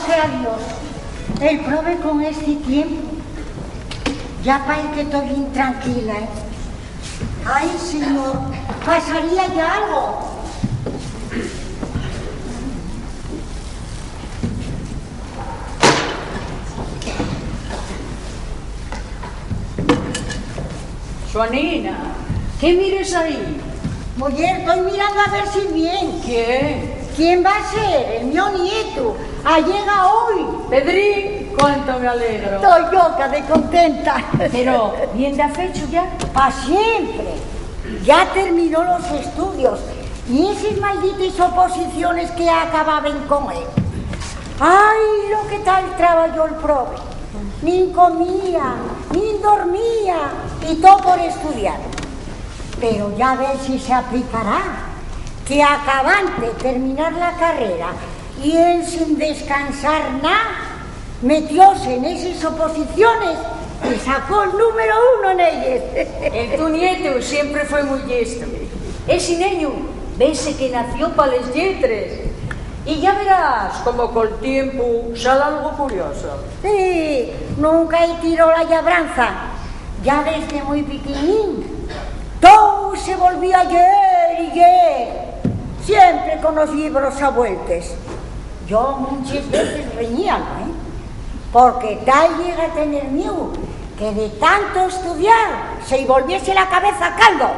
sea Dios. El prove con este tiempo. Ya parece que estoy intranquila, ¿eh? Ay, señor, pasaría ya algo. Joanina, ¿qué mires ahí? Mujer, estoy mirando a ver si bien. ¿Quién va a ser? El mío nieto. Llega hoy. Pedrín, cuánto me alegro. Estoy loca de contenta. Pero, ¿bien de afecho ya? Para siempre. Ya terminó los estudios. Y esas malditas oposiciones que acababan con él. Ay, lo que tal trabajó el prove. Ni comía, ni dormía. Y todo por estudiar. Pero ya ver si se aplicará. Que acabante terminar la carrera y él sin descansar nada, metióse en esas oposiciones y sacó el número 1 en ellas. El tu nieto siempre fue muy listo. Ese niño, vese que nació para las letras. Y ya verás como con el tiempo sale algo curioso. Sí, nunca he tirado la labranza. Ya desde muy pequeñín. Todo se volvió ayer. Siempre con los libros a vueltas. Yo muchas veces reñía, ¿eh? Porque tal llega a tener miedo que de tanto estudiar se volviese la cabeza caldo.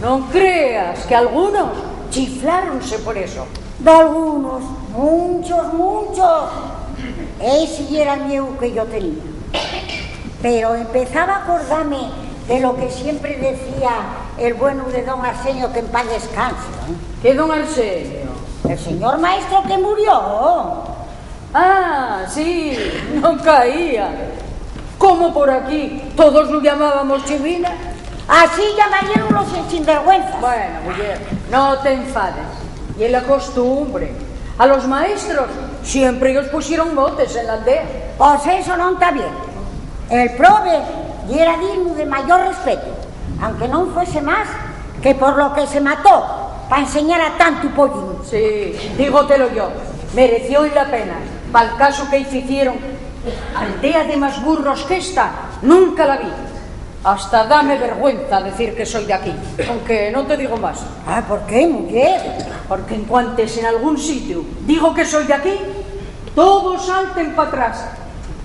No creas que algunos chifláronse por eso. De algunos, muchos. Ese era el miedo que yo tenía. Pero empezaba a acordarme de lo que siempre decía el bueno de don Arsenio, que en paz descanse, ¿eh? ¿Qué don Arsenio? El señor maestro que murió. Ah, sí, no caía. Como por aquí todos lo llamábamos Chivina. Así llamarían los sinvergüenzas. Bueno, mujer, no te enfades. Y es la costumbre. A los maestros siempre ellos pusieron motes en la aldea. Pues eso no está bien. El prove era digno de mayor respeto, aunque no fuese más que por lo que se mató para enseñar a tanto pollín. Sí, dígotelo yo, mereció la pena. Para el caso que hicieron, aldea de más burros que esta, nunca la vi. Hasta dame vergüenza decir que soy de aquí, aunque no te digo más. Ah, ¿por qué, mujer? Porque en cuantes en algún sitio digo que soy de aquí, todos salten para atrás.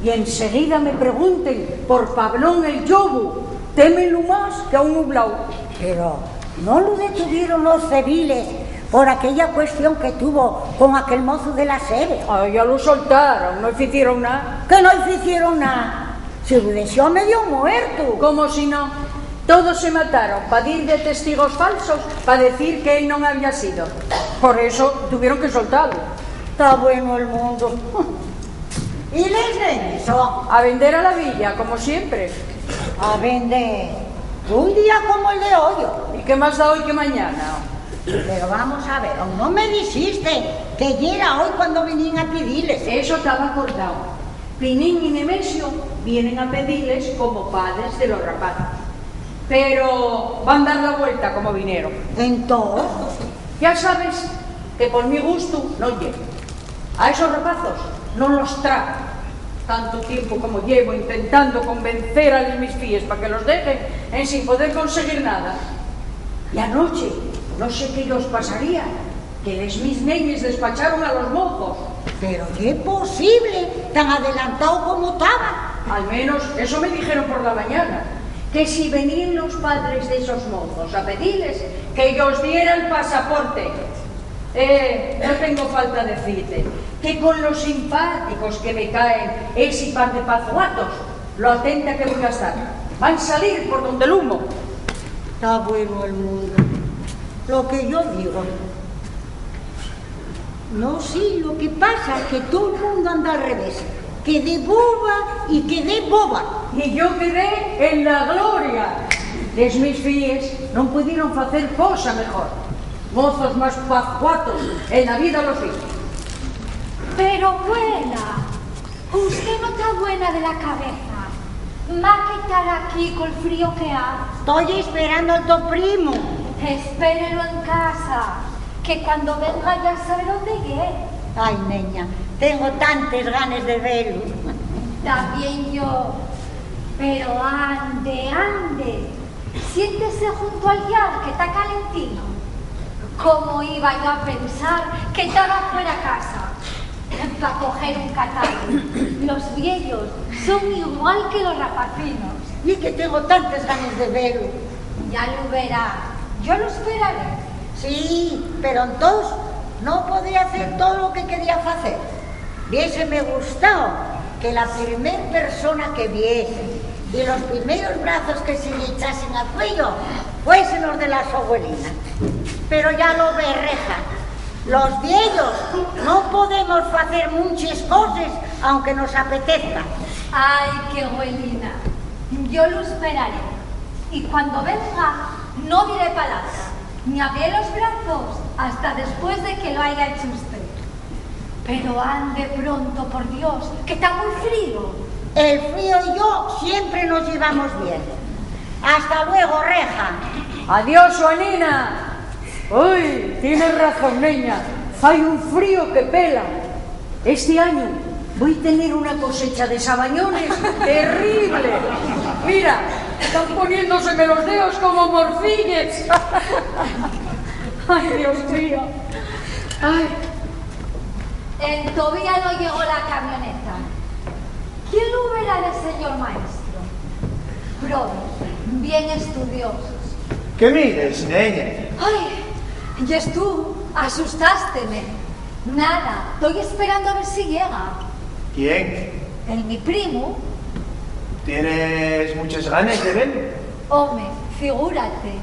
Y enseguida me pregunten por Pablón el Yobu, témenlo más que a un nublao. Pero no lo detuvieron los civiles por aquella cuestión que tuvo con aquel mozo de la sede. Ah, ya lo soltaron, no hicieron nada. Que no hicieron nada. Se lo dejó medio muerto. Como si no. Todos se mataron para ir de testigos falsos, para decir que él no había sido. Por eso tuvieron que soltarlo. Está bueno el mundo. ¿Y les regresó? A vender a la villa, como siempre. A vender. Un día como el de hoy. ¿Y qué más da hoy que mañana? Pero vamos a ver, no me dijiste que llega hoy cuando venían a pedirles. Eso estaba acordado. Pinín y Nemesio vienen a pedirles como padres de los rapaces. Pero van a dar la vuelta como vinieron. Entonces, ya sabes que por mi gusto no llego. A esos rapazos no los trago. Tanto tiempo como llevo intentando convencer a mis fíes para que los dejen en sin poder conseguir nada. Y anoche, no sé qué os pasaría, que mis nenes despacharon a los mozos. Pero ¿qué es posible tan adelantado como estaba? Al menos eso me dijeron por la mañana. Que si venían los padres de esos mozos a pedirles que yo os diera el pasaporte. No tengo falta de decirte que con los simpáticos que me caen ese par de pazuatos, lo atenta que voy a estar. Van a salir por donde el humo. Está bueno el mundo. Lo que yo digo. No, sí, lo que pasa es que todo el mundo anda al revés. Quedé boba y quedé boba. Y yo quedé en la gloria. Les mis fíes no pudieron hacer cosa mejor. Mozos más pajuatos en la vida los vi. Pero buena, usted no está buena de la cabeza. Va a quitar aquí con el frío que hace. Estoy esperando a tu primo. Espérelo en casa, que cuando venga ya sabe dónde ir. Ay, niña, Tengo tantas ganas de verlo. También yo. Pero ande, ande. Siéntese junto al yar, que está calentino. ¿Cómo iba yo a pensar que estaba fuera casa? Para coger un catarro. Los viejos son igual que los rapacinos. Y que tengo tantas ganas de verlo. Ya lo verá. Yo lo esperaré. Sí, pero entonces no podía hacer todo lo que quería hacer. Hubiéseme gustado que la primer persona que viese y los primeros brazos que se le echasen al cuello fuesen los de las abuelinas. Pero ya lo ve, Reja. Los viejos no podemos hacer muchas cosas aunque nos apetezca. Ay, qué abuelina. Yo lo esperaré. Y cuando venga, no diré palabra, ni abriré los brazos hasta después de que lo haya hecho usted. Pero ande pronto, por Dios, que está muy frío. El frío y yo siempre nos llevamos bien. Hasta luego, Reja. Adiós, Juanina. Uy, tienes razón, niña. Hay un frío que pela. Este año voy a tener una cosecha de sabañones terrible. Mira, están poniéndoseme los dedos como morcillas. Ay, Dios mío. Ay. Todavía no llegó la camioneta. ¿Quién lo verá el señor maestro? Brothers, bien estudiosos. ¿Qué mires, niña? Ay, y tú, asustaste-me. Nada, estoy esperando a ver si llega. ¿Quién? Mi primo. ¿Tienes muchas ganas de verlo? Hombre, figúrate.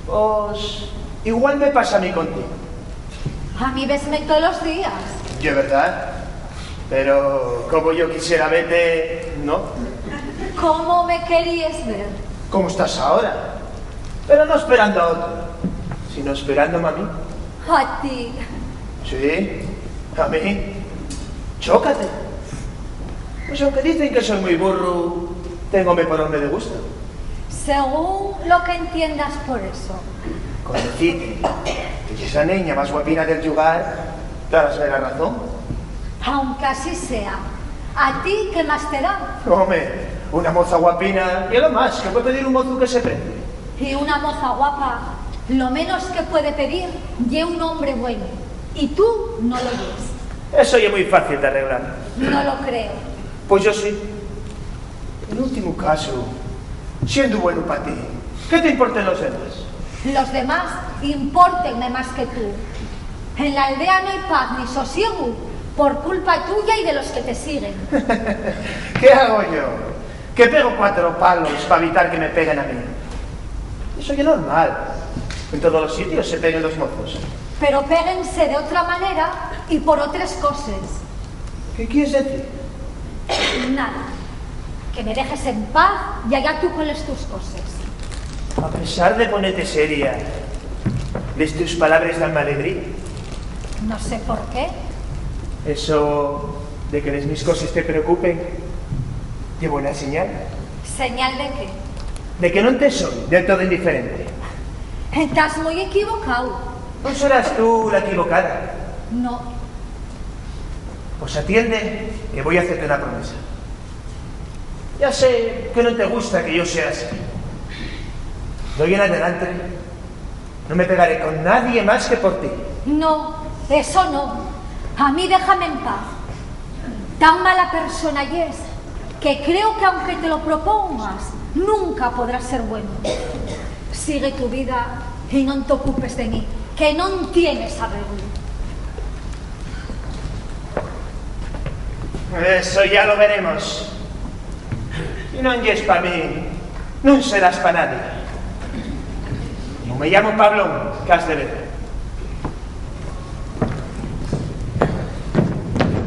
Pues igual me pasa a mí contigo. A mí vesme todos los días. Yo, ¿verdad? Pero como yo quisiera verte, ¿no? ¿Cómo me querías ver? ¿Cómo estás ahora? Pero no esperando a otro, sino esperándome a mí. A ti. Sí, a mí. Chócate. Pues aunque dicen que soy muy burro, téngome por hombre de gusto. Según lo que entiendas por eso. Con decirte que esa niña más guapina del lugar, te darás la razón. Aunque así sea, ¿a ti qué más te da? Hombre, una moza guapina, y lo más, que puede pedir un mozo que se prende. Y una moza guapa, lo menos que puede pedir, y un hombre bueno. Y tú no lo ves. Eso ya es muy fácil de arreglar. No lo creo. Pues yo sí. En último caso, siendo bueno para ti, ¿qué te importan los demás? Los demás impórtenme más que tú. En la aldea no hay paz ni sosiego por culpa tuya y de los que te siguen. ¿Qué hago yo? Que pego 4 palos para evitar que me peguen a mí. Eso ya es normal. En todos los sitios se pegan los mozos. Pero péguense de otra manera y por otras cosas. ¿Qué quieres decir? Nada. Que me dejes en paz y allá tú cueles tus cosas. A pesar de ponerte seria, ¿ves tus palabras dan alegría? No sé por qué. Eso de que mis cosas te preocupen, ¿qué buena señal? ¿Señal de qué? De que no te soy del todo indiferente. Estás muy equivocado. ¿No serás tú la equivocada? No. Pues atiende, que voy a hacerte una promesa. Ya sé que no te gusta que yo sea así. De hoy en adelante no me pegaré con nadie más que por ti. No, eso no. A mí déjame en paz. Tan mala persona y es que creo que aunque te lo propongas, nunca podrás ser bueno. Sigue tu vida y no te ocupes de mí, que no tienes arreglo. Eso ya lo veremos. Si no es para mí, no serás para nadie. Yo me llamo Pablo, que has de ver.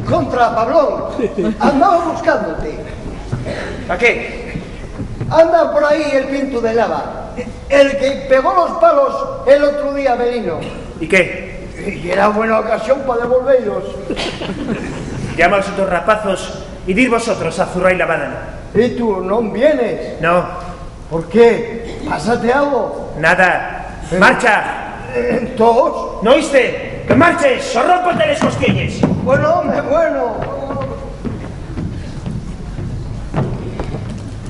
Contra, Pablón. Andaba buscándote. ¿Para qué? Anda por ahí el pinto de lava. El que pegó los palos el otro día, Belino. ¿Y qué? Y era buena ocasión para devolverlos. Llama a los otros rapazos y dir vosotros a zurrar la banana. ¿Y tú no vienes? No, ¿Por qué? ¿Pásate algo? nada. ¡Marcha! ¿Todos? ¿No oíste? ¡Que marches! ¡O rómpote las cosquillas! Bueno, hombre, bueno.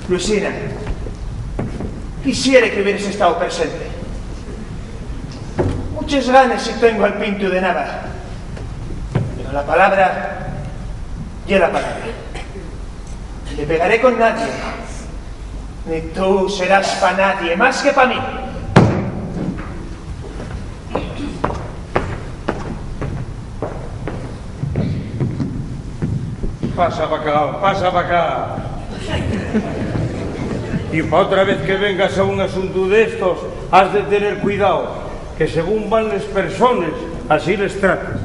Luisina, quisiera que hubieras estado presente. Muchas ganas si tengo al Pinto de Nava. Pero la palabra y la palabra. Ni te pegaré con nadie, ni tú serás para nadie, más que para mí. Pasa para acá. Y para otra vez que vengas a un asunto de estos, has de tener cuidado, que según van las personas, así les tratas.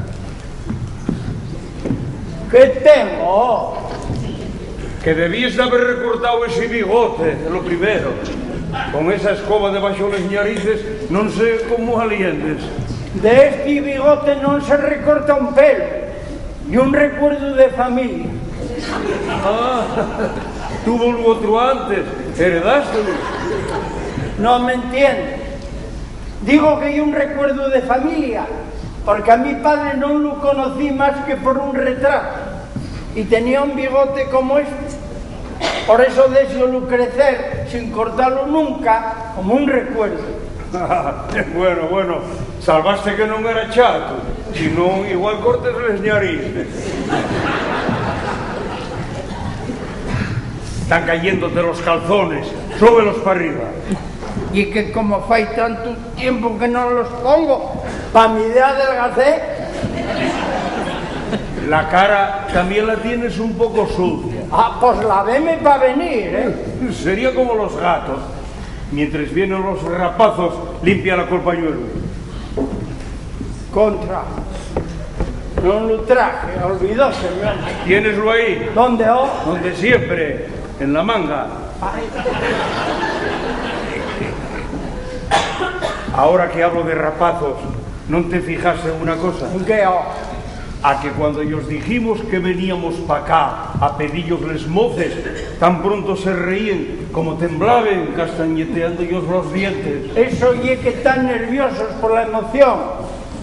¿Qué tengo? Que debías de haber recortado ese bigote, lo primero. Con esa escoba debaixo das narices, non sei como aliendes. De este bigote non se recorta un pelo, e un recuerdo de familia. Ah, tuvo un outro antes, heredástelo. Non me entiendes. Digo que hai un recuerdo de familia, porque a mi padre non lo conocí máis que por un retrato, e tenía un bigote como este. Por eso déxolo crecer sin cortarlo nunca, como un recuerdo. Bueno, salvaste que non era chato, si non igual cortes les narices. Están cayéndote los calzones, súbelos para arriba. Y que como fai tanto tiempo que non los pongo, pa mi idea adelgacé. La cara también la tienes un poco sucia. Ah, pues la veme pa venir, ¿eh? Sería como los gatos. Mientras vienen los rapazos, límpiala col pañuelo. Contra. Non lo traje, olvidóse. Tieneslo ahí. ¿Dónde, oh? Donde siempre, en la manga. Ahora que hablo de rapazos, ¿non te fijaste en una cosa? ¿En qué, oh? A que cuando ellos dijimos que veníamos pa' acá a pedillos les moces, tan pronto se reían como temblaban, castañeteando ellos los dientes. Eso ye que están nerviosos por la emoción.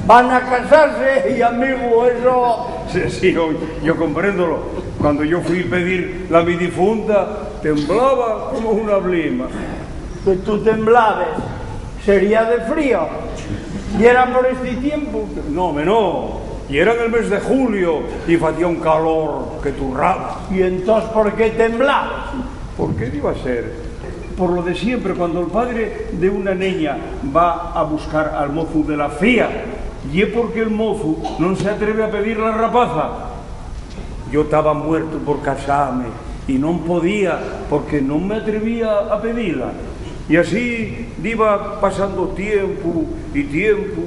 Van a casarse y, amigo, eso... Sí, yo compréndolo. Cuando yo fui a pedir la mi difunta, temblaba como una blima. Que tú temblabes. Sería de frío. ¿Y era por este tiempo? No. Y era en el mes de julio y facía un calor que turraba. ¿Y entonces por qué temblabas? ¿Por qué iba a ser? Por lo de siempre, cuando el padre de una niña va a buscar al mozo de la fía, y es porque el mozo no se atreve a pedir la rapaza. Yo estaba muerto por casarme y no podía porque no me atrevía a pedirla. Y así iba pasando tiempo y tiempo,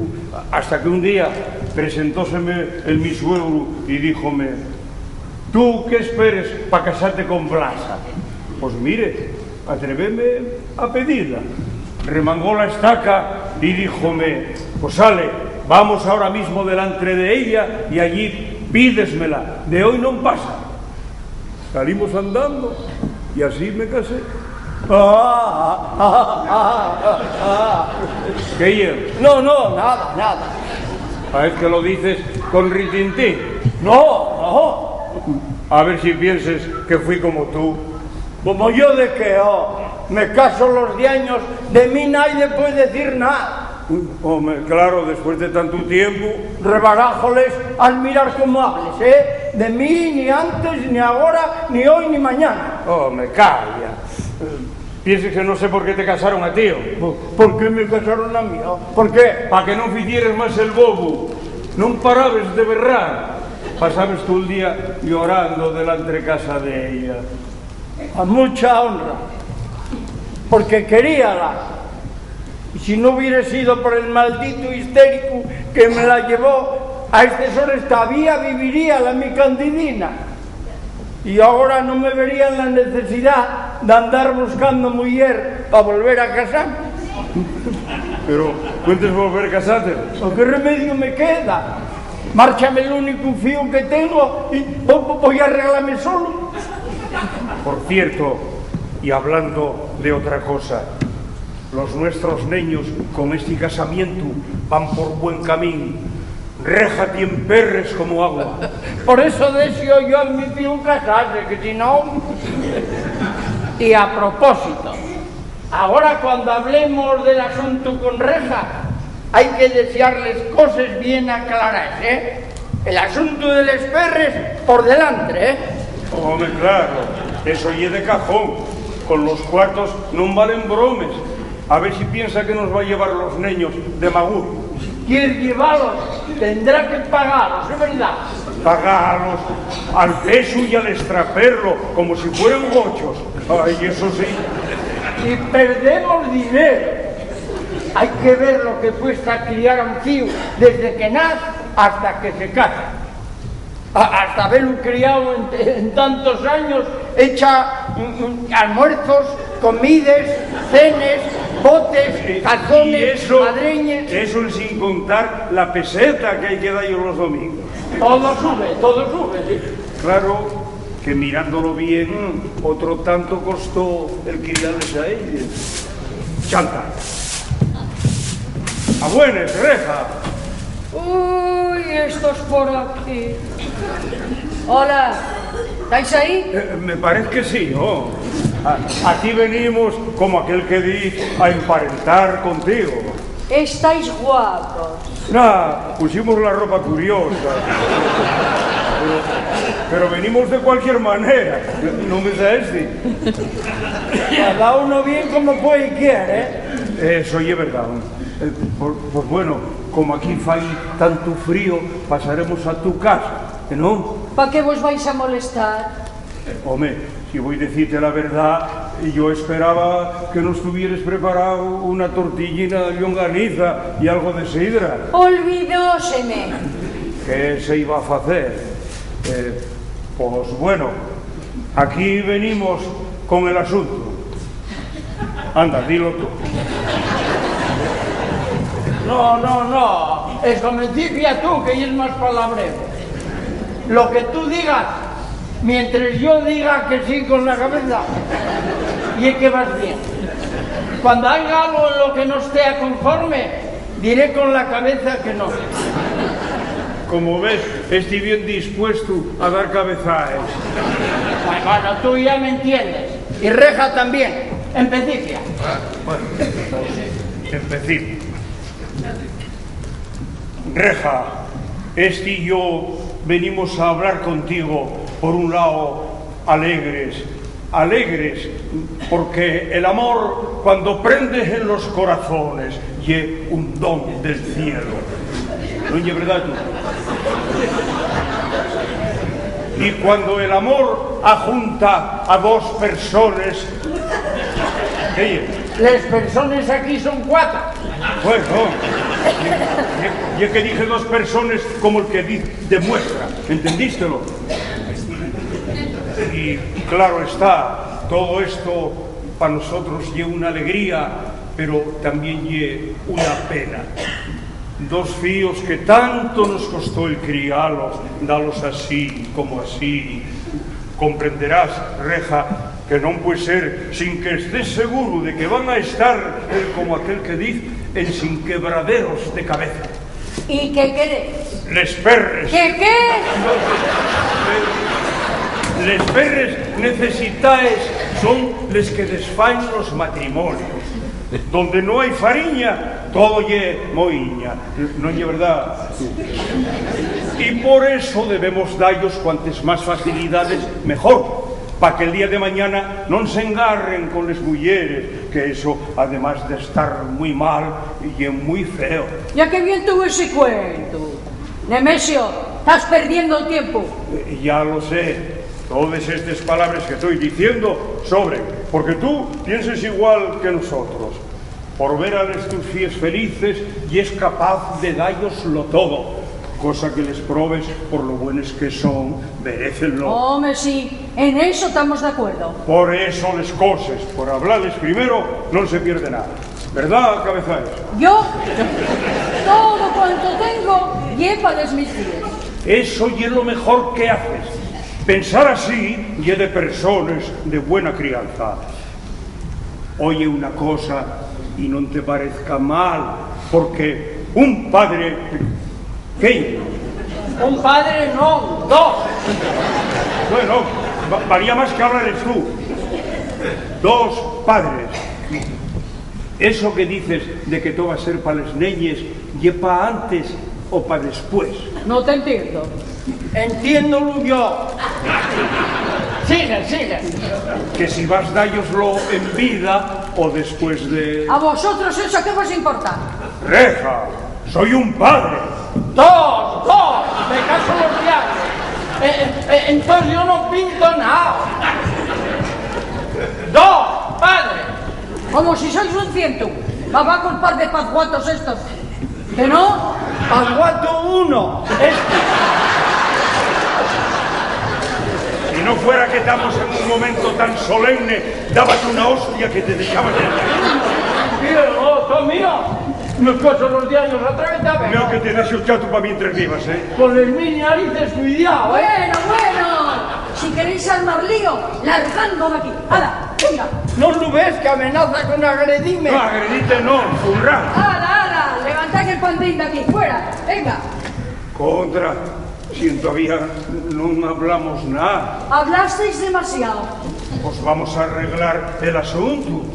hasta que un día presentóseme el mi suegro y díjome: ¿tú qué esperes para casarte con Blasa? Pues mire, atréveme a pedirla. Remangó la estaca y díjome: pues sale, vamos ahora mismo delante de ella y allí pídesmela, de hoy no pasa. Salimos andando y así me casé. ¿Qué llevas? No, nada. Es que lo dices con ritintín. No. A ver si pienses que fui como tú. Como yo de qué, oh. Me caso los 10 años, de mí nadie puede decir nada. Hombre, claro, después de tanto tiempo. Rebarajoles al mirar cómo hables, ¿eh? De mí ni antes, ni ahora, ni hoy, ni mañana. Hombre, calla. Pienses que no sé por qué te casaron a ti. ¿Por qué me casaron a mí? ¿Por qué? Para que no ficieres más el bobo. No parabes de berrar. Pasabes tú el día llorando delante de casa de ella. A mucha honra. Porque queríala. Y si no hubiera sido por el maldito histérico que me la llevó, a este sol todavía viviría la mi Candidina. Y ahora no me vería en la necesidad de andar buscando mujer para volver a casarme. Pero, ¿cuentes volver a casarte? ¿O qué remedio me queda? Márchame el único fío que tengo y voy a arreglarme solo. Por cierto, y hablando de otra cosa, los nuestros niños con este casamiento van por buen camino. Réjate en perres como agua. Por eso deseo yo a mi tío casarse, que si no... Y a propósito, ahora cuando hablemos del asunto con Reja, hay que desearles cosas bien aclaradas, ¿eh? El asunto de los perres por delante, ¿eh? Hombre, claro, eso ye de cajón. Con los cuartos no valen bromes. A ver si piensa que nos va a llevar los niños de Magur. Si quiere llevarlos, tendrá que pagarlos, ¿es verdad? Pagarlos al peso y al extraperlo, como si fueran gochos. Ay, eso sí. Y perdemos dinero. Hay que ver lo que cuesta criar a un tío desde que nace hasta que se casa. Hasta haberlo criado en tantos años, echa almuerzos, comidas, cenes, botes, calzones, madreñas. Eso sin contar la peseta que hay que dar yo los domingos. Todo sube, sí. Claro que mirándolo bien, otro tanto costó el criarles a ellos. Chanta. A buenas, Reja. Uy, estos por aquí. Hola, ¿estáis ahí? Me parece que sí, ¿no? Aquí venimos, como aquel que dice, a emparentar contigo. Estáis guapos. Nada, pusimos la ropa curiosa. Pero venimos de cualquier manera. No me sabes. Cada uno bien como puede y quiere, ¿eh? Eso es verdad. Pues bueno, como aquí fai tanto frío, pasaremos a tu casa, ¿no? ¿Para qué vos vais a molestar? Hombre, si voy a decirte la verdad, yo esperaba que nos tuvieras preparado una tortillina de longaniza y algo de sidra. Olvidóseme. ¿Qué se iba a hacer? Pues bueno, aquí venimos con el asunto. Anda, dilo tú. No, escomencicia tú, que es más palabrero. Lo que tú digas, mientras yo diga que sí con la cabeza, y es que vas bien. Cuando haya algo en lo que no esté conforme, diré con la cabeza que no. Como ves, estoy bien dispuesto a dar cabezadas. Bueno, tú ya me entiendes. Y Reja también. Empecicia. Bueno, empecé. Reja, este y yo venimos a hablar contigo, por un lado, alegres, porque el amor, cuando prendes en los corazones, es un don del cielo. ¿No es verdad tú? Y cuando el amor ajunta a dos personas, ¿qué es? Las personas aquí son 4. Bueno, ya que dije dos personas como el que demuestra, ¿entendístelo? Y claro está, todo esto para nosotros es una alegría, pero también es una pena. Dos fíos que tanto nos costó el criarlos, darlos así como así. Comprenderás, Reja, que no puede ser sin que estés seguro de que van a estar, como aquel que dice, en sin quebraderos de cabeza. ¿Y qué queréis? Les perres. ¿Qué? Les perres necesitáis son les que desfaen los matrimonios. Donde no hay fariña, todo ye moiña. ¿No es verdad? Y por eso debemos darlos cuantas más facilidades mejor, para que el día de mañana no se engarren con las mujeres, que eso, además de estar muy mal, y es muy feo. Ya que bien tuvo ese cuento. Nemesio, estás perdiendo el tiempo. Ya lo sé. Todas estas palabras que estoy diciendo sobren, porque tú piensas igual que nosotros. Por ver a tus fíes felices y es capaz de darloslo todo, cosa que les probes por lo buenos que son, merecenlo. Hombre, sí, en eso estamos de acuerdo. Por eso les cosas, por hablarles primero, no se pierde nada. ¿Verdad, cabezales? Yo, todo cuanto tengo, llévales mis fíes. Eso es lo mejor que haces. Pensar así y de personas de buena crianza. Oye una cosa y no te parezca mal, porque un padre, ¿qué? Un padre no, dos. Bueno, varía más que hablar eres tú. Dos padres. Eso que dices de que todo va a ser para las neñes, ¿y para antes o para después? No te entiendo. Entiéndolo yo. Sigue, sigue. Que si vas a dároslo en vida o después de... ¿A vosotros eso qué os importa? Reja, soy un padre. Dos, me caso los diablos. Entonces yo no pinto nada. Dos, padre. Como si sois un ciento. Va a culpar de pazguatos estos. ¿Que no? Pazguato uno. Si no fuera que estamos en un momento tan solemne, dábate una hostia que te dejaba de... Tío, mío. Me coso los diarios otra vez a ver. Creo que te des el chato para mientras vivas, ¿eh? Con las mil narices, cuidado, Bueno. Si queréis armar lío, largando de aquí. ¡Hala! ¡Venga! ¿No lo ves que amenaza con agredirme? No, agredite no, furra. ¡Hala! Levantad el pandín de aquí, fuera. Venga. Contra, si todavía no hablamos nada, Hablasteis demasiado. pues vamos a arreglar el asunto.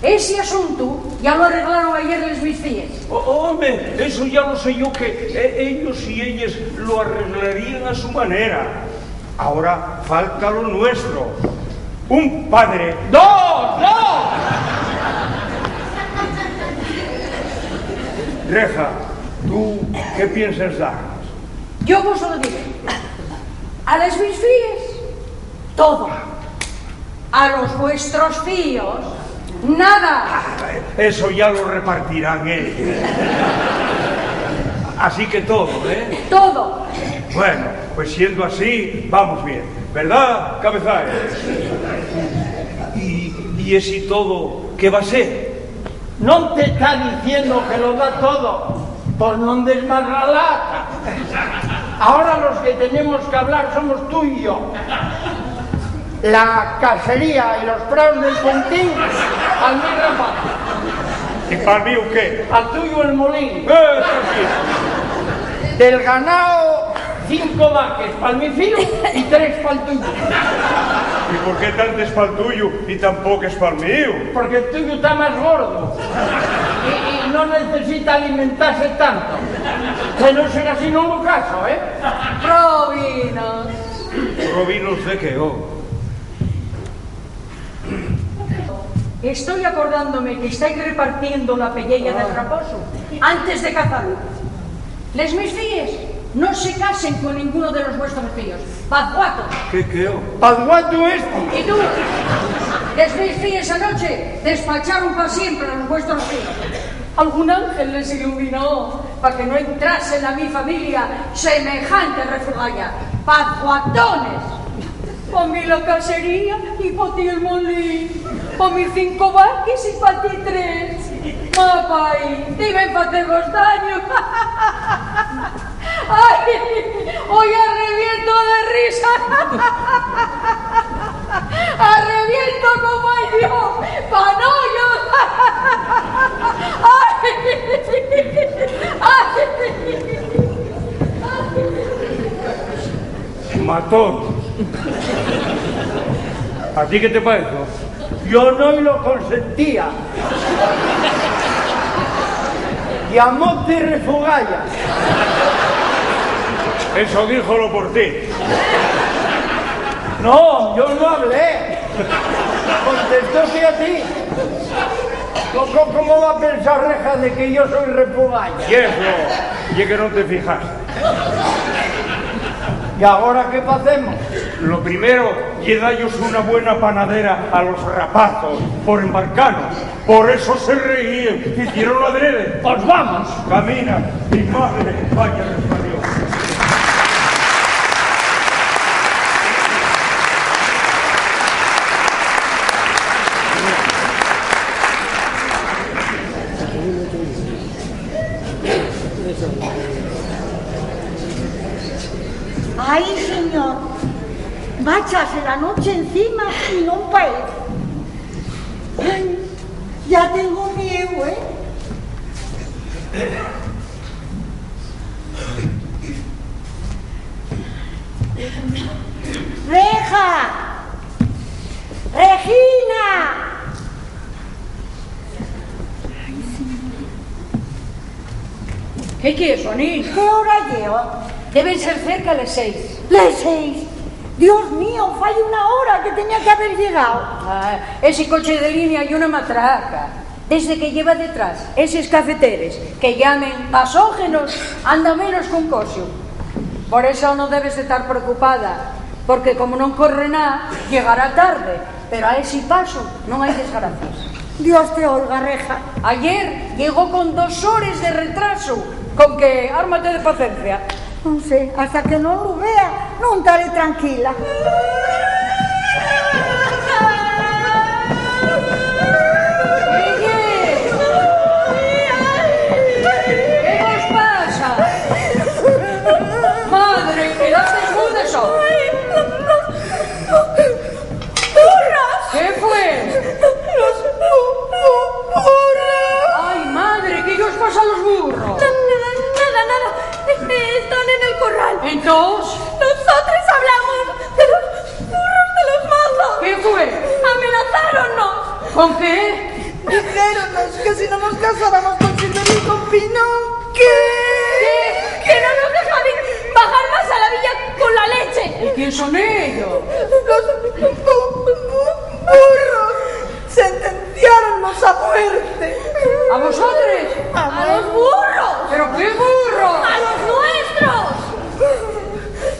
Ese asunto ya lo arreglaron ayer los mis fíes. Hombre, eso ya lo sé yo, que ellos y ellas lo arreglarían a su manera. Ahora falta lo nuestro. Un padre. ¡Dos! Reja, ¿tú qué piensas dar? Yo vos lo diré. A las mis fíes, todo. A los vuestros fíos, nada. Eso ya lo repartirán ellos. Así que todo, ¿eh? Todo. Bueno, pues siendo así, vamos bien. ¿Verdad, cabezales? ¿Y ese todo qué va a ser? No te está diciendo que lo da todo, por no des más la lata. Ahora los que tenemos que hablar somos tú y yo. La cacería y los prados del Pontín, al mi rapaz. ¿Y para mí o qué? Al tuyo el molín. Sí. Del ganado, 5 vaques para mi filo y 3 para el tuyo. ¿Y por qué tanto es para el tuyo y tampoco es para el mío? Porque el tuyo está más gordo y no necesita alimentarse tanto. Que no será así no lo caso, ¿eh? Provinos. ¿Provinos de qué? Estoy acordándome que estáis repartiendo la pelleya del raposo antes de cazarlo. Les mis fíes, no se casen con ninguno de los vuestros fíos. Pazguato. ¿Qué? Pazguato este. Y tú, les mis fíes anoche despacharon para siempre a los vuestros fíos. Algún ángel les iluminó para que no entrase en la mi familia semejante refugalla. Pazguatones. Pa' mí la cacería y pa' ti el molín. Pa' mí 5 vaques y pa' ti 3. Papai, dime pa' hacernos daño. Ay, hoy arreviento de risa. Arreviento como el Dios. Panollos. Matón. ¿A ti qué te parece? Yo no lo consentía. Llamote y refugalla. Eso díjolo por ti. No, yo no hablé. Contestóse a ti. ¿Cómo va a pensar Reja de que yo soy refugalla? Y eso, y que no te fijaste. ¿Y ahora qué hacemos? Lo primero, y darles una buena panadera a los rapazos por embarcarnos. Por eso se reían, hicieron adrede. ¡Pues vamos! Camina, mi madre, vaya resbalió. Ay, señor, va a echarse la noche encima y no un país. Ay, ya tengo miedo, ¿eh? ¡Reja! ¡Regina! ¿Qué quieres, Juanín? ¿Qué hora lleva? Deben ser cerca las 6. ¡Las 6! Dios mío, fai una hora que tenía que haber llegado. Ese coche de línea y una matraca. Desde que lleva detrás esos cafeteres que llamen pasógenos, anda menos con cosio. Por eso no debes de estar preocupada, porque como non corre nada, llegará tarde. Pero a ese paso non hai desgracias. Dios te oiga, Reja. Ayer llegó con 2 horas de retraso. Con que ármate de paciencia. Non sei, hasta que non lo vea, non estaré tranquila. ¿Qué os pasa? Madre, quedaste muda solo. ¡Burros! ¿Qué fue? ¡Los burros! Ay, madre, ¿qué os pasa a los burros? Nada. Están en el corral. Entonces, Nosotros hablamos de los burros de los mazos. ¿qué fue? Amenazáronnos. ¿Con qué? Dijéronnos que si no nos casáramos con Silverio y con Pinón, Que no nos dejaban bajar más a la villa con la leche. ¿Y quién son ellos? los burros sentenciaronnos a muerte. ¿A vosotros? ¡A los burros! ¿Pero qué burro? ¡A los nuestros!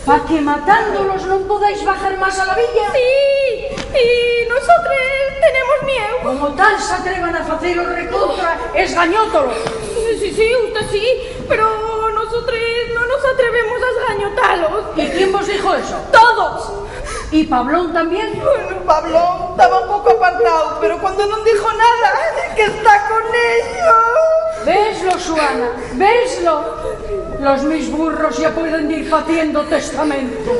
¿Para que matándolos no podáis bajar más a la villa? Sí, y nosotros tenemos miedo. Como tal se atrevan a hacer os recontra, esgañótolos. Sí, usted sí, pero nosotros no nos atrevemos a esgañotalos. ¿Y quién vos dijo eso? ¡Todos! ¿Y Pablón también? Bueno, Pablón estaba un poco apartado, pero cuando no dijo nada, que está con ellos. Veslo, Suana, veslo. Los mis burros ya pueden ir haciendo testamento.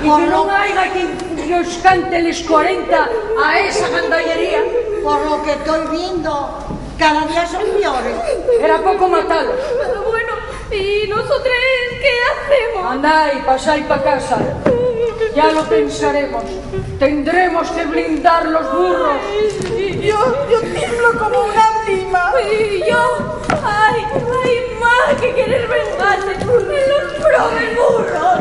Y que no haya quien os cante les 40 a esa gandallería. Por lo que estoy viendo, cada día son peores. Era poco matarlos. Pero bueno, ¿y nosotros qué hacemos? Andad y pasáis para casa. Ya lo pensaremos. Tendremos que blindar los burros. Yo tiemblo como una lima. Y yo, ay, ma, que quieres vengarse de los probes burros.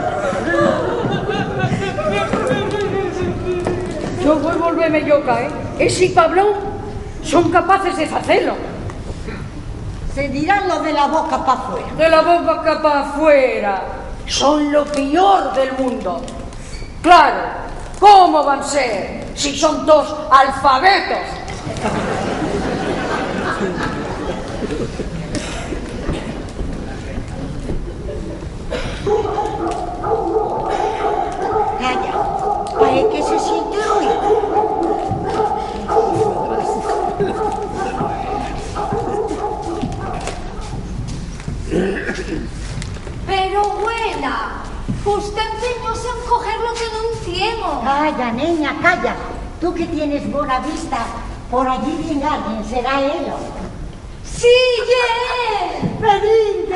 Yo voy a volverme loca, ¿eh? Ese Pablón son capaces de hacerlo. Se dirán lo de la boca para afuera. De la boca para afuera. Son lo peor del mundo. Claro, ¿cómo van a ser si son dos alfabetos? Calla, parece que se siente ruido. Pero abuela, usted empeñóse en coger lo que no entiendo. Calla, niña, calla. Tú que tienes buena vista, por allí viene alguien, será él. ¡Sí, yeah! Pedrín,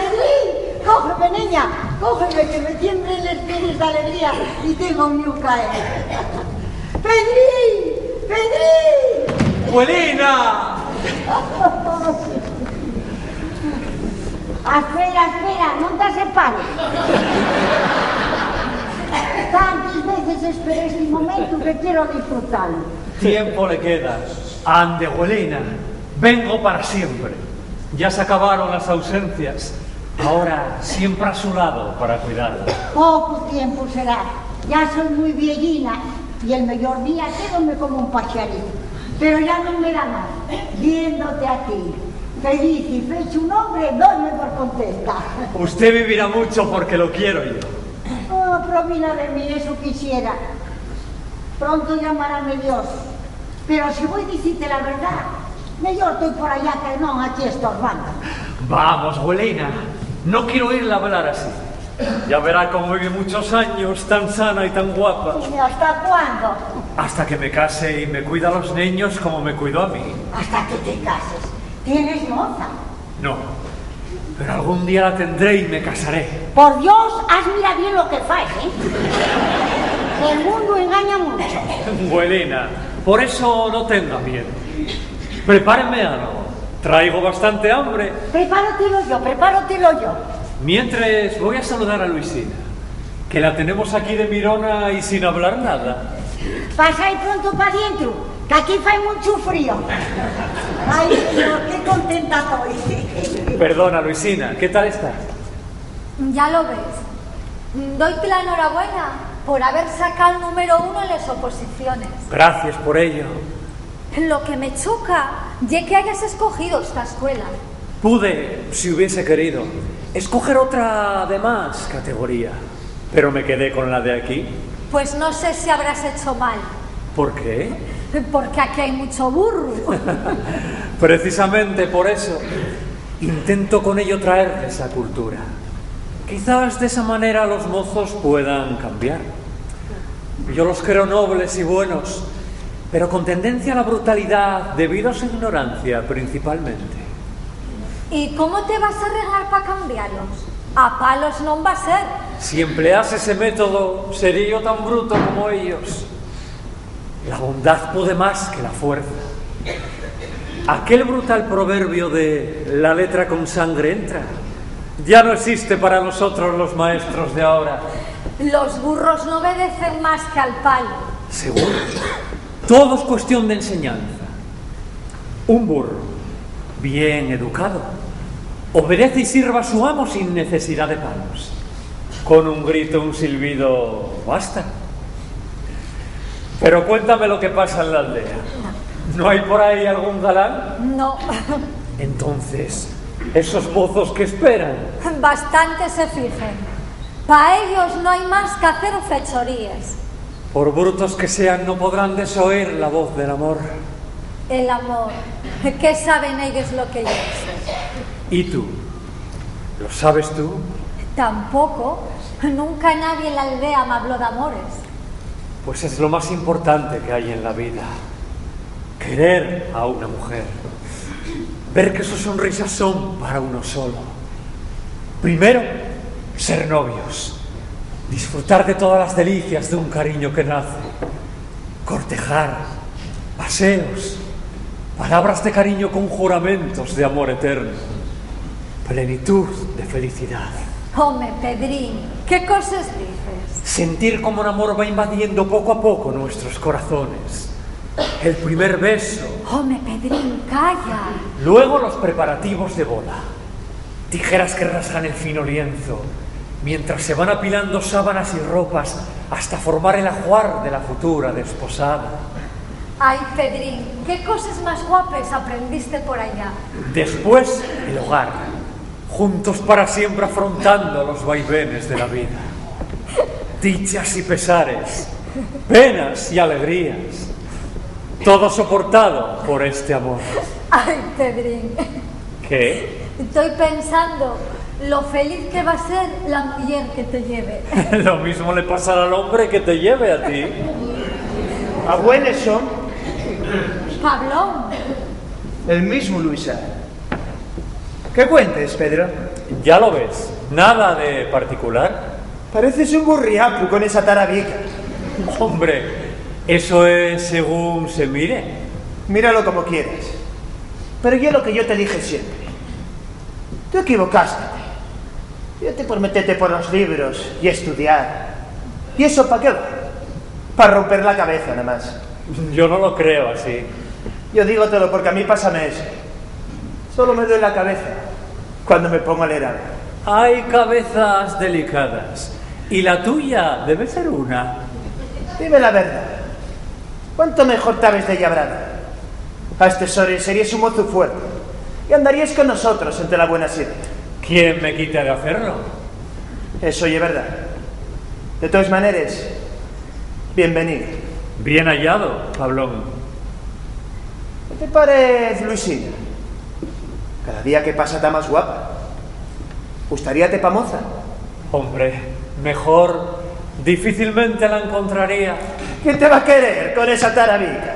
cógeme, niña, cógeme, que me tiemblen los pies de alegría y tengo miedo caer. Pedrín. ¡Abuelina! Espera, no te separes. Tantas veces esperé este momento que quiero disfrutarlo. Tiempo le queda. Ande, abuelina. Vengo para siempre. Ya se acabaron las ausencias. Ahora siempre a su lado para cuidarlo. Poco tiempo será. Ya soy muy viejina y el mejor día quédome como un pacharín. Pero ya no me da más. Viéndote a ti, feliz y fecho un hombre, doyme por contenta. Usted vivirá mucho porque lo quiero yo. Oh, provina de mí, eso quisiera. Pronto llamarame Dios. Pero si voy a decirte la verdad, mejor estoy por allá que no aquí estorbando. Vamos, abuelina. No quiero oírla hablar así. Ya verá cómo vive muchos años, tan sana y tan guapa. ¿Y hasta cuándo? Hasta que me case y me cuida a los niños como me cuidó a mí. Hasta que te cases. ¿Tienes moza? No, pero algún día la tendré y me casaré. Por Dios, haz mira bien lo que fas, ¿eh? El mundo engaña mucho. Abuelina, por eso no tenga miedo. Prepárenme algo. Traigo bastante hambre. Prepáratelo yo. Mientras voy a saludar a Luisina, que la tenemos aquí de mirona y sin hablar nada. Pasa ahí pronto para adentro, que aquí fai mucho frío. Ay, señor, qué contenta estoy. Perdona, Luisina, ¿qué tal estás? Ya lo ves. Doy-te la enhorabuena por haber sacado el número 1 en las oposiciones. Gracias por ello. Lo que me choca es que hayas escogido esta escuela. Pude, si hubiese querido, escoger otra de más categoría, pero me quedé con la de aquí. Pues no sé si habrás hecho mal. ¿Por qué? Porque aquí hay mucho burro. Precisamente por eso intento con ello traer esa cultura. Quizás de esa manera los mozos puedan cambiar. Yo los creo nobles y buenos, pero con tendencia a la brutalidad debido a su ignorancia principalmente. ¿Y cómo te vas a arreglar para cambiarlos? A palos no va a ser. Si empleas ese método, sería yo tan bruto como ellos. La bondad puede más que la fuerza. Aquel brutal proverbio de la letra con sangre entra ya no existe para nosotros los maestros de ahora. Los burros no obedecen más que al palo. Seguro. Todo es cuestión de enseñanza. Un burro bien educado obedece y sirva a su amo sin necesidad de palos. Con un grito, un silbido, basta. Pero cuéntame lo que pasa en la aldea. ¿No hay por ahí algún galán? No. Entonces, ¿esos mozos qué esperan? Bastante se fijen. Para ellos no hay más que hacer fechorías. Por brutos que sean, no podrán desoír la voz del amor. El amor. ¿Qué saben ellos lo que yo sé? ¿Y tú? ¿Lo sabes tú? Tampoco. Nunca nadie en la aldea me habló de amores. Pues es lo más importante que hay en la vida. Querer a una mujer. Ver que sus sonrisas son para uno solo. Primero, ser novios. Disfrutar de todas las delicias de un cariño que nace. Cortejar. Paseos. Palabras de cariño con juramentos de amor eterno. Plenitud de felicidad. Home, Pedrín, ¿qué cosas dices? Sentir como un amor va invadiendo poco a poco nuestros corazones. El primer beso. Home, Pedrín, calla. Luego los preparativos de boda. Tijeras que rasgan el fino lienzo, mientras se van apilando sábanas y ropas hasta formar el ajuar de la futura desposada. Ay, Pedrín, ¿qué cosas más guapas aprendiste por allá? Después, el hogar. Juntos para siempre afrontando los vaivenes de la vida. Dichas y pesares, penas y alegrías. Todo soportado por este amor. Ay, Pedrín. ¿Qué? Estoy pensando lo feliz que va a ser la mujer que te lleve. Lo mismo le pasará al hombre que te lleve a ti. ¿Abuelos son? Pablón. El mismo, Luisa. ¿Qué cuentes, Pedro? Ya lo ves, nada de particular. Pareces un burriapu con esa tarabica. Hombre, eso es según se mire. Míralo como quieras. Pero yo lo que yo te dije siempre. Tú equivocaste. Fíjate por meterte por los libros y estudiar. ¿Y eso para qué va? Para romper la cabeza, nada más. Yo no lo creo así. Yo digo todo porque a mí pásame eso. Solo me duele la cabeza cuando me pongo a leer algo. Hay cabezas delicadas. Y la tuya debe ser una. Dime la verdad. ¿Cuánto mejor te habéis de llabrada? A este Soria serías un mozo fuerte y andarías con nosotros entre la buena siete. ¿Quién me quita de hacerlo? Eso es verdad. De todas maneras, bienvenido. Bien hallado, Pablón. ¿Qué te parece, Luisina? Cada día que pasa está más guapa. ¿Gustaríate pa' moza? Hombre, mejor difícilmente la encontraría. ¿Quién te va a querer con esa tarabica?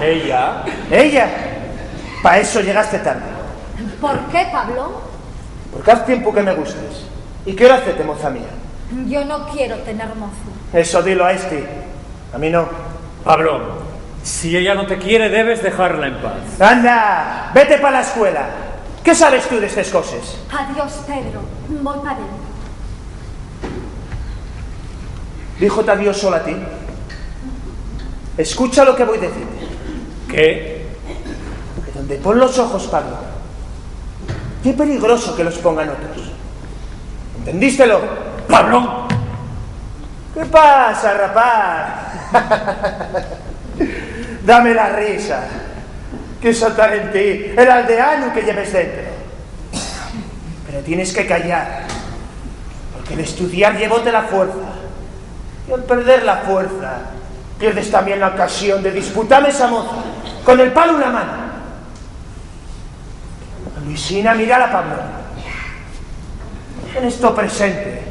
¿Ella? ¿Ella? Pa' eso llegaste tarde. ¿Por qué, Pablón? Porque hace tiempo que me gustes. ¿Y qué hora hacete, moza mía? Yo no quiero tener mozo. Eso dilo a este. A mí no. Pablo, si ella no te quiere, debes dejarla en paz. ¡Anda! ¡Vete para la escuela! ¿Qué sabes tú de estas cosas? Adiós, Pedro. Voy para adentro. Díjote adiós solo a ti. Escucha lo que voy a decirte. ¿Qué? Que donde pon los ojos, Pablo, qué peligroso que los pongan otros. ¿Entendístelo? ¡Pablo! ¿Qué pasa, rapaz? Dame la risa. Que soltar en ti el aldeano que lleves dentro. Pero tienes que callar. Porque el estudiar llevóte la fuerza. Y al perder la fuerza, pierdes también la ocasión de disputarme esa moza con el palo en la mano. Luisina, mira a la Pablo. En esto presente.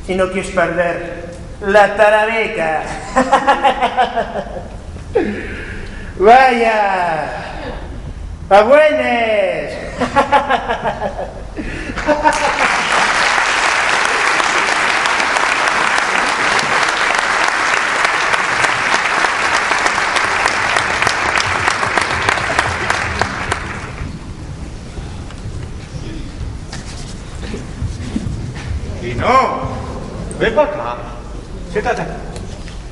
Si no quieres perder la tarabeca. Vaya. ¡A buenas! Y no, ven para acá. Siéntate.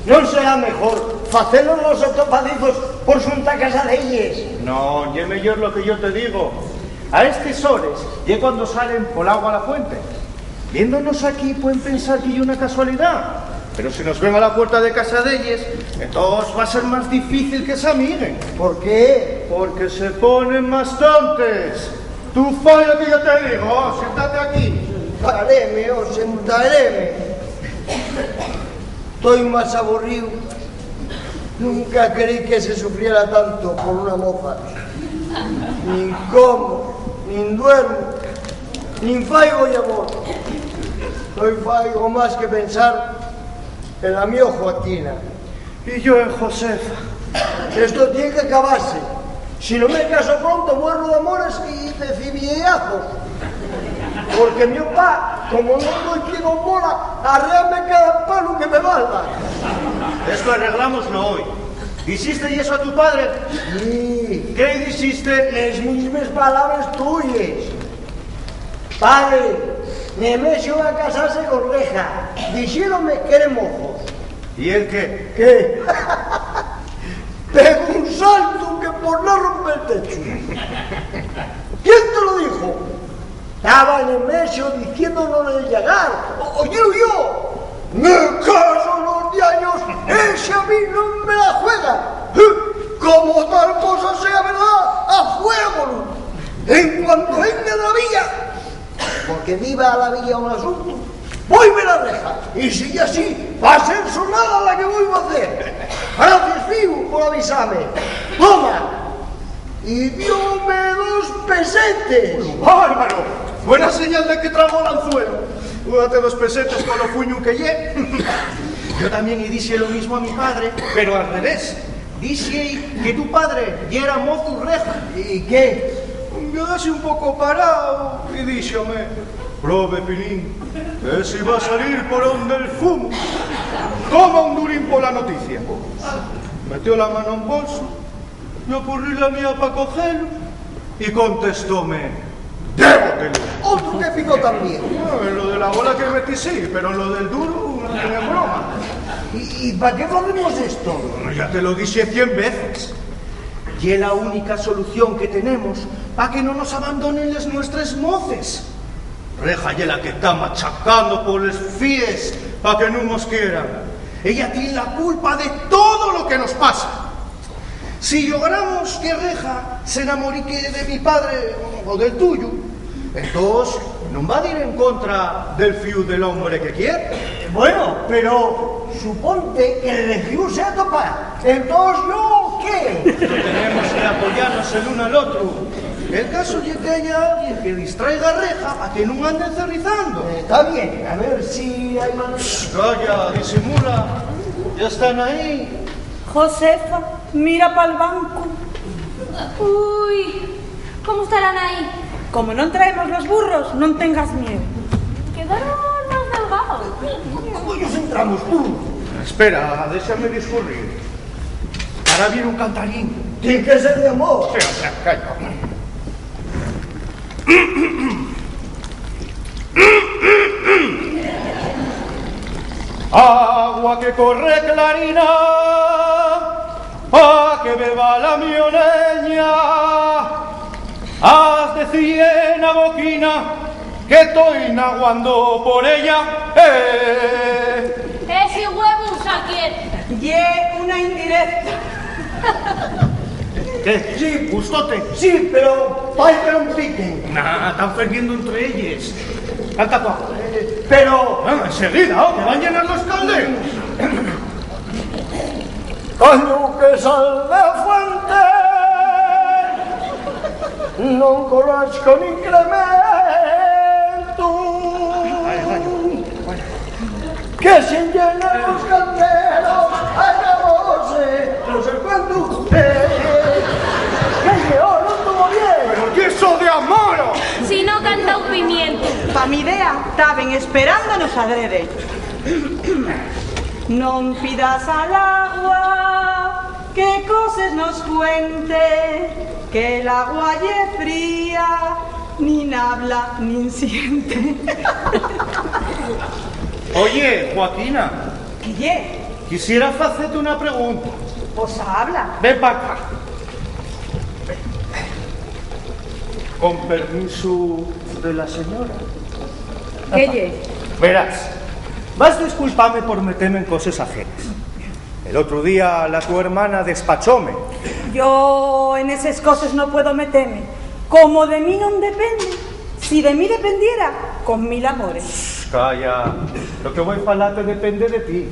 Non será mejor facelos los atopadizos por xunta casa de ellos. No, ye mellor lo que yo te digo. A estes hores, ye cuando salen pol agua a la fuente. Viéndonos aquí pueden pensar que hay una casualidad. Pero si nos ven a la puerta de casa de ellos, entonces va a ser más difícil que se amiguen. ¿Por qué? Porque se ponen más tontes. Tú falla que yo te digo, siéntate aquí. Paréme, sentaréme. Estoy más aburrido. Nunca creí que se sufriera tanto por una moza. Ni como, ni duermo, ni faigo y amor. No faigo más que pensar en la mi Joaquina. Y yo en Josefa. Esto tiene que acabarse. Si no me caso pronto, muero de amores y de cibiellazos. Porque mi papá, como no doy quien os mola, arréame cada palo que me valga. Esto arreglámoslo hoy. ¿Dijiste eso a tu padre? Sí. ¿Qué dijiste? Les mismas palabras tuyas. Padre, Nemesio va a casarse con Reja, diciéndome que eres mozos. ¿Y él qué? ¿Qué? Pegó un salto que por no romper el techo. ¿Quién te lo dijo? Estaba Nemesio diciéndonos de llegar. Oye, yo. Me caso los diaños, ese a mí no me la juega. Como tal cosa sea verdad, a fuego. En cuanto venga la villa, porque viva la villa un asunto, voy a la Reja. Y sigue así, va a ser sonada la que voy a hacer. Gracias, Fiu, por avisarme. Toma. Y diome 2 pesetes. ¡Bárbaro! Buena señal de que trago el anzuelo. Date 2 pesetes con lo fuño que lle. Yo también y dije lo mismo a mi padre, pero al revés. Dije que tu padre ya era mozo Reja. ¿Y qué? Yo quedé un poco parado y díxome: prove, Pilín, que si va a salir por donde el fumo. Toma un durín por la noticia. Metió la mano en bolso, yo corrí la mía para cogerlo y contestóme: débotelo. Otro que picó también. No, en lo de la bola que metí sí, pero en lo del duro no tiene broma. ¿Y para qué hacemos esto? Ya te lo dije 100 veces. Y es la única solución que tenemos para que no nos abandonen las nuestras moces. Reja y la que está machacando por los fies para que no nos quieran. Ella tiene la culpa de todo lo que nos pasa. Si logramos que Reja se enamorique de mi padre o del tuyo, entonces no va a ir en contra del fiu del hombre que quiere. Bueno, pero suponte que el elegido sea topar. Entonces, ¿yo qué? Tenemos que apoyarnos el uno al otro. El caso es que haya alguien que distraiga a Reja para que no ande cerrizando. Está bien, a ver si hay manera. Calla, disimula. Ya están ahí. Josefa, mira para el banco. Uy, ¿cómo estarán ahí? como non traemos los burros, non tengas miedo. Quedaron más delgados. ¿Cómo ellos entramos, burro? Espera, déjame discurrir. Ahora viene un cantarín. Tiene que ser de amor. Calla. Agua que corre clarina, pa' que beba la mioleña. Haz de ciena boquina, que estoy naguando por ella. Ese huevo saquier. Ye una indirecta. ¿Qué? Sí, gustote. Sí, pero parece un pique. Nah, están perdiendo entre ellos. Canta tú. Pero, Enseguida, que van a llenar los calderos. caño que sal de fuente, non conozco ni incremento. Que se llenan los calderos, hagamos, no sé cuándo. Que yo no estuvo bien. Pero ¿qué eso de amor? Si no canta un pimiento. Pa mi idea, estaban esperándonos adrede. Non pidas al agua que cosas nos cuente, que el agua ye fría, ni habla ni siente. Oye, Joaquina, ¿Qué ye? quisiera hacerte una pregunta. Pues habla. Ven para acá. Con permiso de la señora. ¿Qué ye? Verás, vas a disculparme por meterme en cosas ajenas. El otro día la tu hermana despachóme. Yo en esas cosas no puedo meterme. Como de mí no depende. Si de mí dependiera, con 1000 amores. Calla, lo que voy a falarte depende de ti.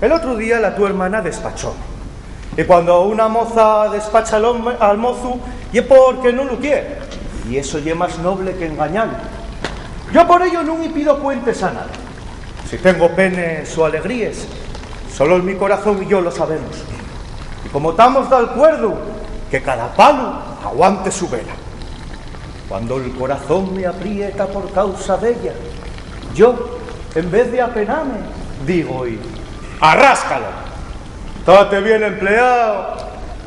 El otro día la tu hermana despachóme. Y cuando una moza despacha al mozo, y es porque no lo quiere. Y eso ya es más noble que engañarlo. Yo por ello no me pido cuentes a nada. Si tengo penes o alegrías, solo en mi corazón y yo lo sabemos. Y como estamos de acuerdo, que cada palo aguante su vela. Cuando el corazón me aprieta por causa de ella, yo, en vez de apenarme, digo y arráscalo. Tóate bien empleado.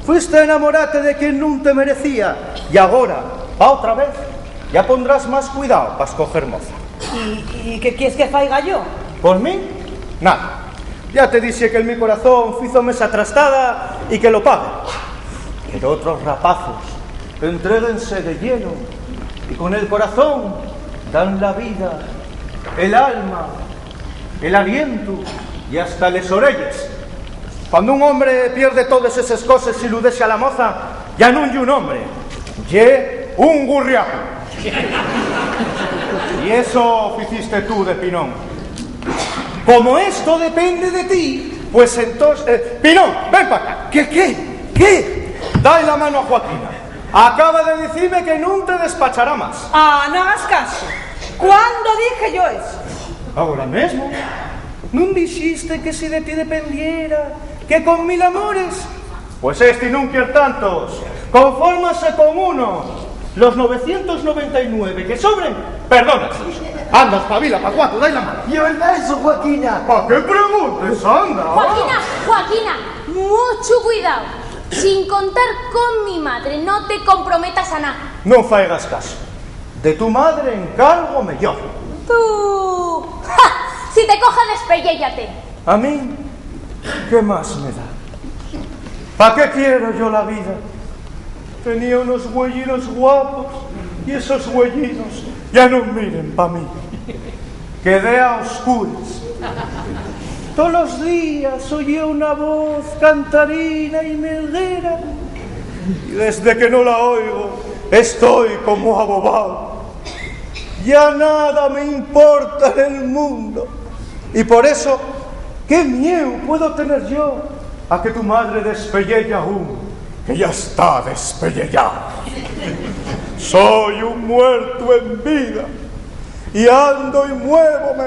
Fuiste a enamorarte de quien no te merecía y ahora, pa' otra vez, ya pondrás más cuidado para escoger moza. ¿Y qué quieres que faiga yo? ¿Por mí? Nada. Ya te dije que en mi corazón hizo mesa trastada y que lo pague. Pero otros rapazos, entréguense de lleno y con el corazón dan la vida, el alma, el aliento y hasta las orejas. Cuando un hombre pierde todas esas cosas y ludece a la moza, ya no es un hombre, ye un gurriaco. Y eso hiciste tú de Pinón. Como esto depende de ti, pues entonces... Pinón, ven para acá. ¿Qué? Dale la mano a Joaquina. Acaba de decirme que no te despachará más. Ah, no hagas caso. ¿Cuándo dije yo eso? Ahora mismo. ¿No dijiste que si de ti dependiera, que con 1000 amores? Pues este no quiere tantos. Confórmase con uno. Los 999 que sobren, perdónalos. Anda, espabila, Pacuato, dai la mano. ¿Y es verdad eso, Joaquina? ¿Para qué preguntes, anda? Joaquina, mucho cuidado. Sin contar con mi madre, no te comprometas a nada. No faigas caso. De tu madre encárgome yo. Tú... ¡Ja! Si te coja, despelléllate. A mí, ¿qué más me da? ¿Para qué quiero yo la vida? Tenía unos huellinos guapos y esos huellinos ya no miren pa' mí. Quedé a oscuras. Todos los días oí una voz cantarina y melguera y desde que no la oigo estoy como abobado. Ya nada me importa en el mundo y por eso, ¿qué miedo puedo tener yo a que tu madre despelleye aún? Que ya está despellejada. Soy un muerto en vida y ando y muévome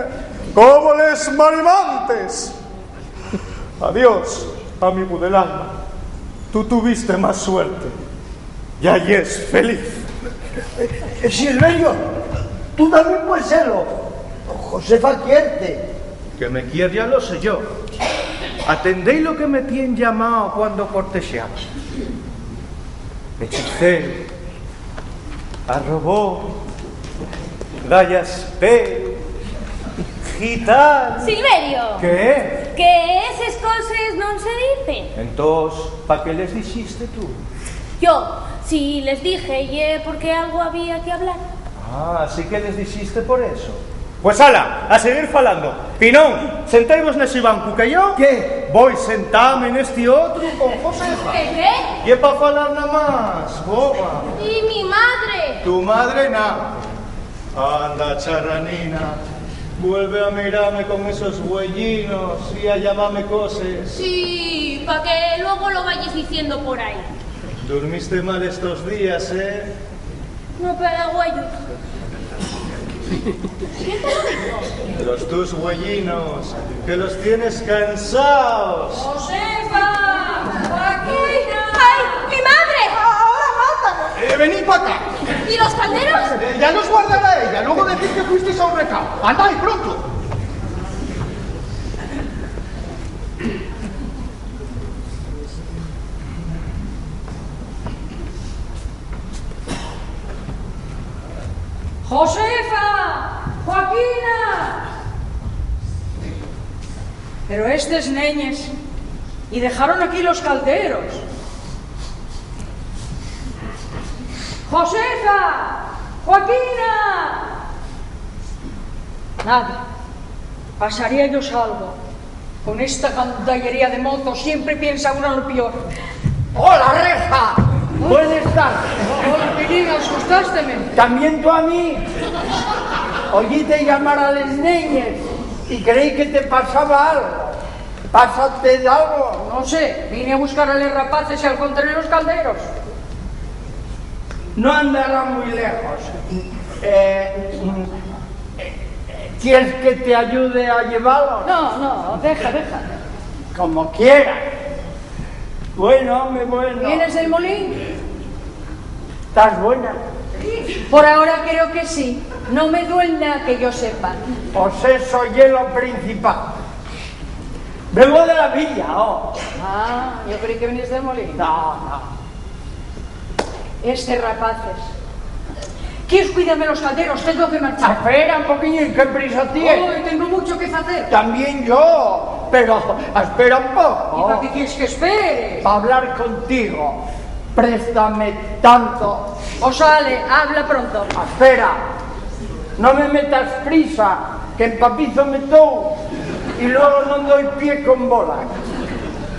como les marimantes. Adiós, amigo del alma. Tú tuviste más suerte y allí es feliz. Silverio, tú también puedes serlo. Josefa quierte. Que me quiere ya lo sé yo. Atendéis lo que me tienen llamado cuando corteseamos. Hechicero, arrobó, gallaspero, gitano. Silverio, ¿Qué? que esas cosas non se dicen. Entonces, ¿para qué les dijiste tú? Yo, si les dije, y porque algo había que hablar. Ah, así que les dijiste por eso. Pues ala, a seguir falando. Pinón, sentáis nese banco que yo. ¿Qué? Voy sentarme en este otro con Josefa. ¿Qué? Y es para falar nada más, boba. ¿Y mi madre? Tu madre nada. Anda, charranina. Vuelve a mirarme con esos huellinos y a llamarme cosas. Sí, para que luego lo vayas diciendo por ahí. Dormiste mal estos días, ¿eh? No, pero güey. ¿Quién te lo dijo? Los tus huellinos, que los tienes cansados. ¡Josefa! ¡Joaquina! ¡Ay, mi madre! ¡Ahora mátanos! Venid para acá. ¿Y los calderos? Ya los guardará ella, luego decís que fuisteis a un recado. ¡Andad pronto! ¡Josefa! ¡Joaquina! Pero estes neñes, y dejaron aquí los calderos. ¡Josefa! ¡Joaquina! Nada, pasaría ellos algo. Con esta gandallería de mozos siempre piensa uno lo peor. ¡Hola, Reja! Buenas tardes. Hola, Pirina, asustaste-me. También tú a mí. Oíste llamar a las niñas y creí que te pasaba algo. ¿Pásate de algo? No sé, vine a buscar a los rapaces y al contrario los calderos. No andará muy lejos. ¿Quieres que te ayude a llevarlo? No, deja. Como quieras. Bueno. ¿Vienes del molín? ¿Estás buena? Por ahora creo que sí. No me duele nada que yo sepa. Pues eso es lo principal. Vengo de la villa, oh. Ah, yo creí que venías del molín. No. Rapaces. ¿Quieres cuidarme los calderos? Tengo que marchar. Espera un poquillo, ¿qué prisa tienes? Hoy tengo mucho que hacer. También yo, pero espera un poco. ¿Y para qué quieres que espere? Para hablar contigo. Préstame tanto. O sale, habla pronto. Espera, no me metas prisa, que empapízome todo y luego no doy pie con bola.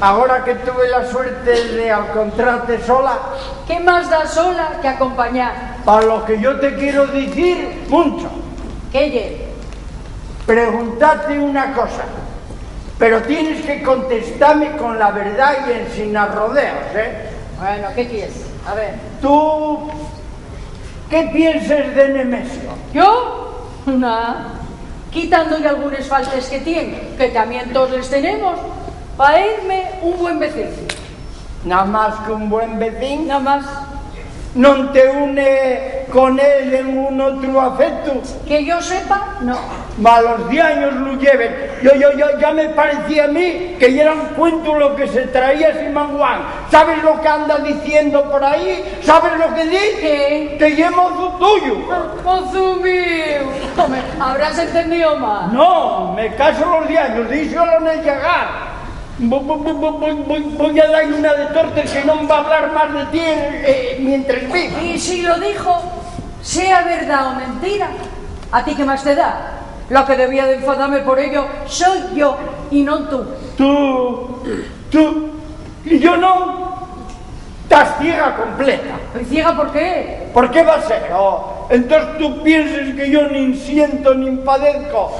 Ahora que tuve la suerte de encontrarte sola, ¿Qué más da sola que acompañar? para lo que yo te quiero decir, mucho. ¿Qué ye? Preguntarte una cosa, pero tienes que contestarme con la verdad y sin rodeos, ¿eh? Bueno, ¿qué quieres? A ver. ¿Tú qué piensas de Nemesio? ¿Yo? Nada. Quitándole algunas faltas que tiene, que también todos les tenemos, para irme un buen vecino. Nada más que un buen vecino. Nada más. ¿No te une con él en un otro afecto? Que yo sepa, no. Malos de años lo lleven. Yo ya me parecía a mí que ya era un cuento lo que se traía Simanguán. ¿Sabes lo que anda diciendo por ahí? ¿Sabes lo que dice? ¿Qué? Que ya es mozo tuyo. ¡Mozo mío! Hombre, habrás entendido mal. No, me caso los de años, díselo en el llegar. Voy a darle una de tortes que no va a hablar más de ti mientras viva. Y si lo dijo, sea verdad o mentira, ¿a ti qué más te da? Lo que debía de enfadarme por ello soy yo y no tú. Tú, y yo no. Estás ciega completa. ¿Estoy ciega por qué? ¿Por qué va a ser? Oh, entonces tú piensas que yo ni siento ni padezco.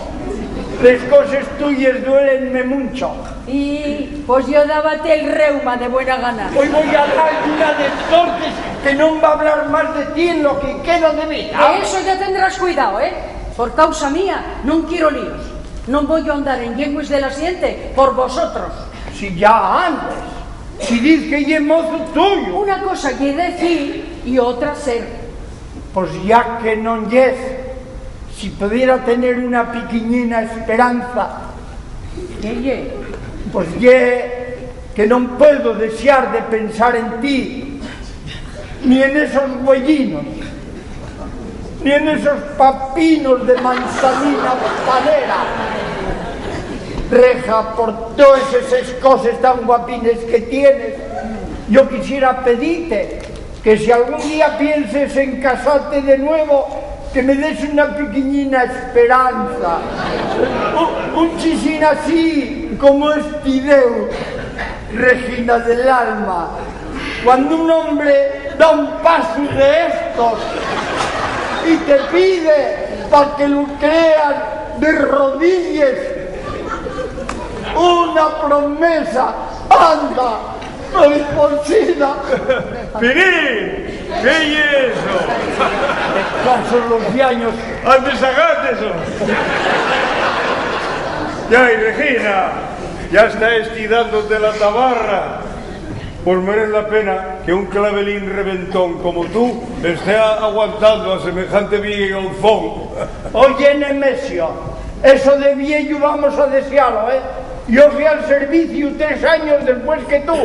Las cosas tuyas duelenme mucho. Y pues yo dábate el reuma de buena gana. Hoy voy a dar una de tortes que no va a hablar más de ti en lo que queda de vida. De eso ya tendrás cuidado, ¿eh? Por causa mía, no quiero líos. No voy a andar en yengues de la siguiente por vosotros. Si ya antes, si dices que ya es mozo tuyo. Una cosa que decir y otra ser. Pues ya que non yes, si pudiera tener una piquiñina esperanza, Que lle? pues ye que non puedo desear de pensar en ti, ni en esos huellinos, ni en esos papinos de manzanina panera. Reja, por todas esas cosas tan guapines que tienes, yo quisiera pedirte que si algún día pienses en casarte de nuevo, que me des una pequeñina esperanza, un chisín así como Estideu, Regina del alma. Cuando un hombre da un paso de estos y te pide para que lo creas de rodillas, una promesa, anda, porcina. ¡Pirín! ¿Qué es eso? Caso los diaños. ¡Antes sacate eso! Ya, y Regina, ya está estirándote la tabarra. Pues merece la pena que un clavelín reventón como tú esté aguantando a semejante viejonzón. Oye, Nemesio, eso de viejo vamos a desearlo, ¿eh? Yo fui al servicio 3 años después que tú.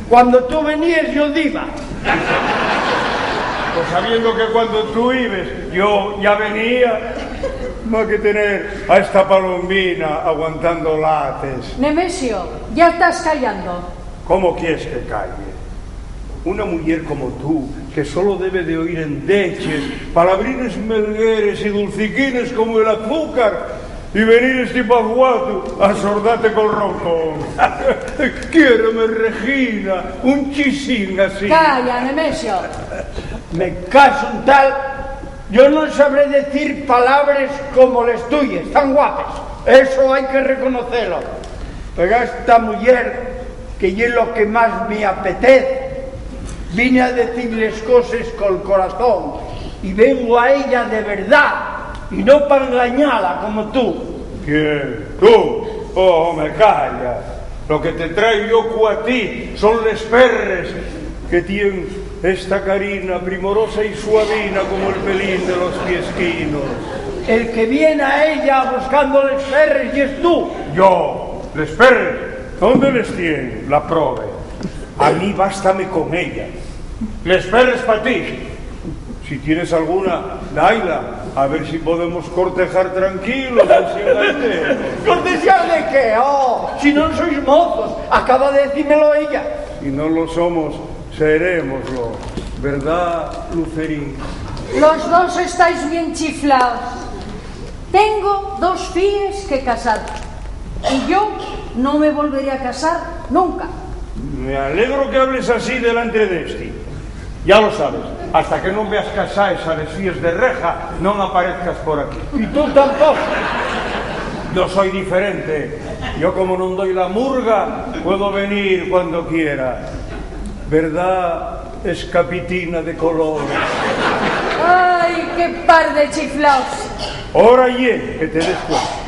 Cuando tú venías yo iba. Pues sabiendo que cuando tú ibas yo ya venía, más que tener a esta palombina aguantando lates. Nemesio, ya estás callando. ¿Cómo quieres que calle? Una mujer como tú, que solo debe de oír endeches, palabrines melgueres y dulciquines como el azúcar, y venir este pajuato a sordarte con roncón. Quiéreme, Regina, un chisín así. Calla, Nemesio. Me caso en tal, yo no sabré decir palabras como las tuyas, tan guapas. Eso hay que reconocerlo. Pero esta mujer, que es lo que más me apetece, vine a decirles cosas con el corazón y vengo a ella de verdad y no para engañarla como tú. ¿Quién? ¿Tú? Oh, me calla. Lo que te traigo yo a ti son les perres que tienen esta carina primorosa y suavina como el pelín de los piesquinos. El que viene a ella buscando les perres y es tú. Yo, les perres, ¿dónde les tienen? La prove. A mí bástame con ella. Les perres para ti. Si tienes alguna, daila, a ver si podemos cortejar tranquilos, sin gaiteros. ¿Cortesía de qué? Oh, si no sois mozos, acaba de decírmelo ella. Y no lo somos, serémoslo. ¿Verdad, Lucerín? Los dos estáis bien chiflados. Tengo 2 fíes que casar. Y yo no me volveré a casar nunca. Me alegro que hables así delante de este. Ya lo sabes, hasta que non veas casáis a les fíes de reja, non aparezcas por aquí. Y tú tampoco. Yo soy diferente. Yo como non doy la murga, puedo venir cuando quiera. ¿Verdad, escapitina de color? ¡Ay, qué par de chiflaos! Ahora ye, que te des cuenta.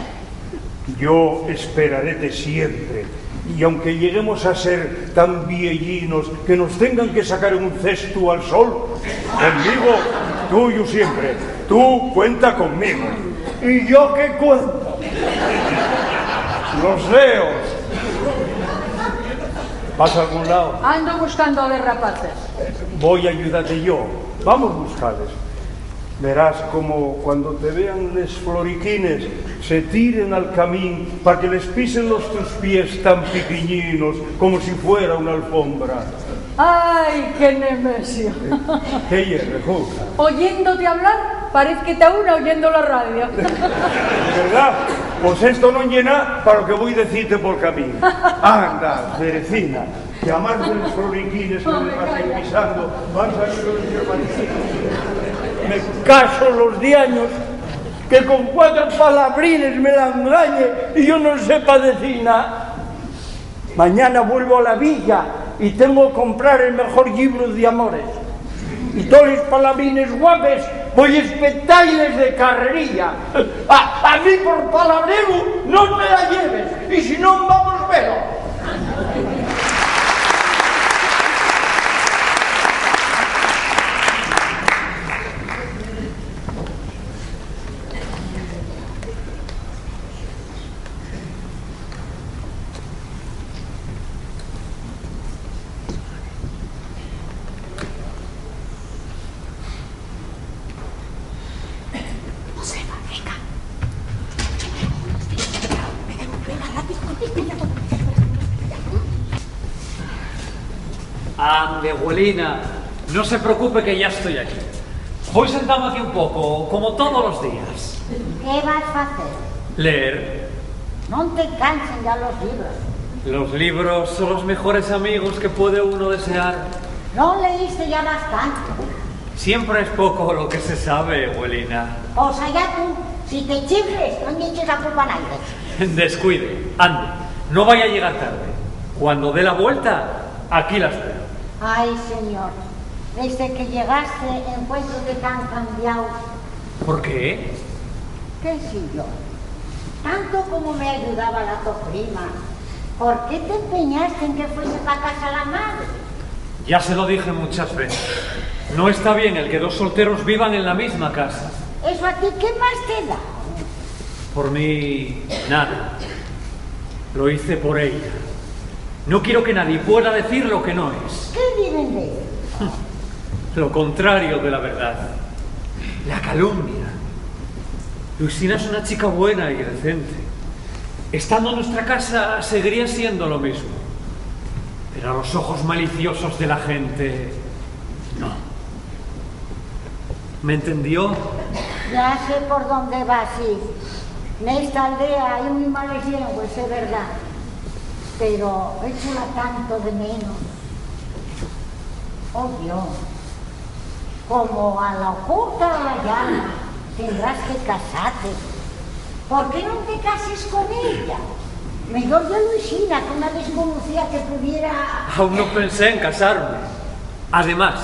Yo esperaré siempre. Y aunque lleguemos a ser tan viejinos que nos tengan que sacar un cesto al sol, conmigo, tuyo siempre. Tú cuenta conmigo. ¿Y yo qué cuento? Los dedos. ¿Vas a algún lado? Ando buscando a los rapaces. Voy a ayudarte yo. Vamos a buscarles. Verás como cuando te vean les floriquines se tiren al camín para que les pisen los tus pies tan piquiñinos como si fuera una alfombra. ¡Ay, qué Nemesio! ¿Qué hierre, Juca? Oyéndote hablar, parece que está una oyendo la radio. ¿Verdad? Pues esto no llena para lo que voy a decirte por camino. Anda, Cerecina, que a más de los floriquines que les vas a ir pisando, van a salir los hermanitos. Me caso los diaños que con 4 palabrines me la engañe y yo no sepa decir nada. Mañana vuelvo a la villa y tengo que comprar el mejor libro de amores. Y todos los palabrines guapes voy a espetarles de carrería. A mí por palabrero no me la lleves y si no vamos pero. Ande, abuelina, no se preocupe que ya estoy aquí. Voy sentado aquí un poco, como todos los días. ¿Qué vas a hacer? Leer. No te cansen ya los libros. Los libros son los mejores amigos que puede uno desear. ¿No leíste ya bastante? Siempre es poco lo que se sabe, abuelina. O sea, ya tú, si te chifles, no me eches la culpa a nadie. Descuide, ande, no vaya a llegar tarde. Cuando dé la vuelta, aquí la espero. Ay, señor, desde que llegaste encuentro que te han cambiado. ¿Por qué? ¿Qué sé yo? Tanto como me ayudaba la tu prima, ¿por qué te empeñaste en que fuese para casa la madre? Ya se lo dije muchas veces. No está bien el que dos solteros vivan en la misma casa. ¿Eso a ti qué más te da? Por mí, nada. Lo hice por ella. No quiero que nadie pueda decir lo que no es. ¿Qué viven de él? Lo contrario de la verdad. La calumnia. Luisina es una chica buena y decente. Estando en nuestra casa seguiría siendo lo mismo. Pero a los ojos maliciosos de la gente, no. ¿Me entendió? Ya sé por dónde vas, sí. En esta aldea hay muy malas lenguas, es verdad. Pero échala tanto de menos. Oh Dios, como a la oculta o la llama, tendrás que casarte. ¿Por qué no te cases con ella? Mejor yo Luisina, que una desconocida que pudiera... Aún no pensé en casarme. Además,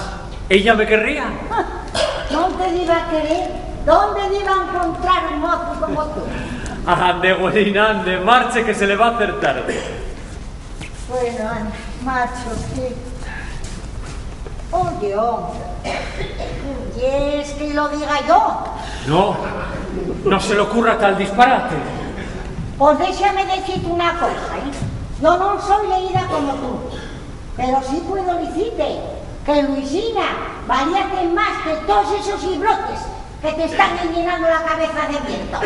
¿ella me querría? No te iba a querer. ¿Dónde iba a encontrar un mozo como tú? Ande, abuelina, ande, marche que se le va a hacer tarde. Bueno, macho, sí. Oye, hombre, ¿quieres que lo diga yo? No, no se le ocurra tal disparate. Pues déjame decirte una cosa, ¿eh? Yo no soy leída como tú, pero sí puedo decirte que Luisina valíate más que todos esos librotes que te están llenando la cabeza de viento.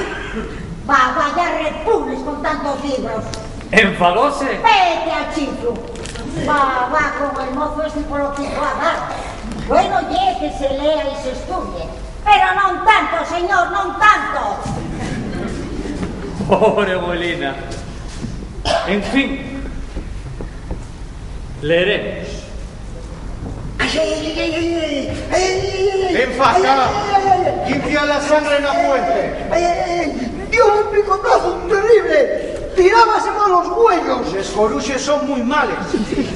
Vaya repules con tantos libros. ¿Enfadóse? Vete al chiflo. Va con el mozo este por lo que va a dar. Bueno, ye que se lea y se estudie, pero no tanto, señor, no tanto. Pobre abuelina. En fin, leeremos. ¡Ven para acá! ¡Limpia la sangre en la fuente! ¡Dio un picotazo terrible! ¡Tirábaseme a los huellos! Los coruches son muy males.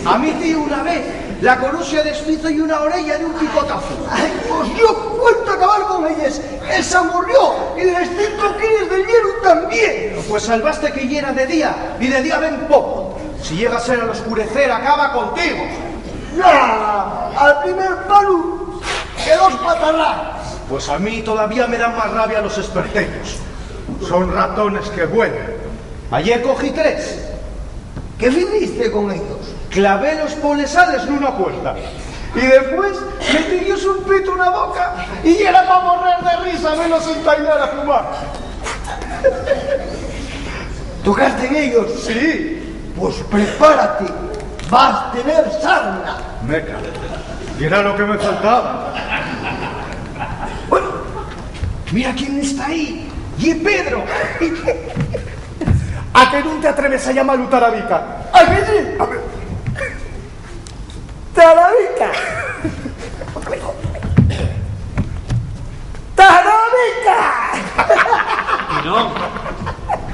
A mí, tío, una vez, la coruche deshizo y una orella de un picotazo. Ay, pues dio cuenta acabar con ellas. Esa murió y les 5 kilos de hielo también. Pues salvaste que hiera de día, y de día ven poco. Si llega a ser al oscurecer, acaba contigo. ¡Nada! Al primer palo, que 2 patarrás. Pues a mí todavía me dan más rabia los esperteños. Son ratones que vuelan. Ayer cogí 3. ¿Qué hiciste con ellos? Clavé los polesales en una puerta. Y después metí Dios un pito en la boca y era para morrer de risa menos entainar a fumar. ¿Tocaste en ellos? Sí. Pues prepárate. Vas a tener sarna. Meca. Y era lo que me faltaba. Bueno, mira quién está ahí. Y Pedro. ¿A qué no te atreves a llamar a Tarabica? ¿A qué sí? A ver. ¡Tarabica! ¡Tarabica! Y no,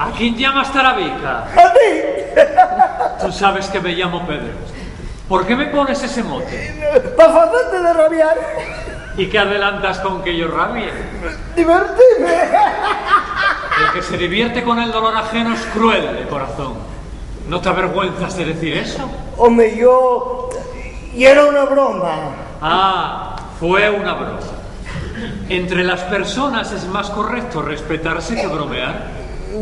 ¿a quién llamas Tarabica? ¡A ti! Tú sabes que me llamo Pedro. ¿Por qué me pones ese mote? ¡Para hacerte de rabiar! ¿Y qué adelantas con que yo rabie? ¡Divertirme! El que se divierte con el dolor ajeno es cruel de corazón. ¿No te avergüenzas de decir eso? Hombre, yo... Y era una broma. Ah, fue una broma. Entre las personas es más correcto respetarse que bromear.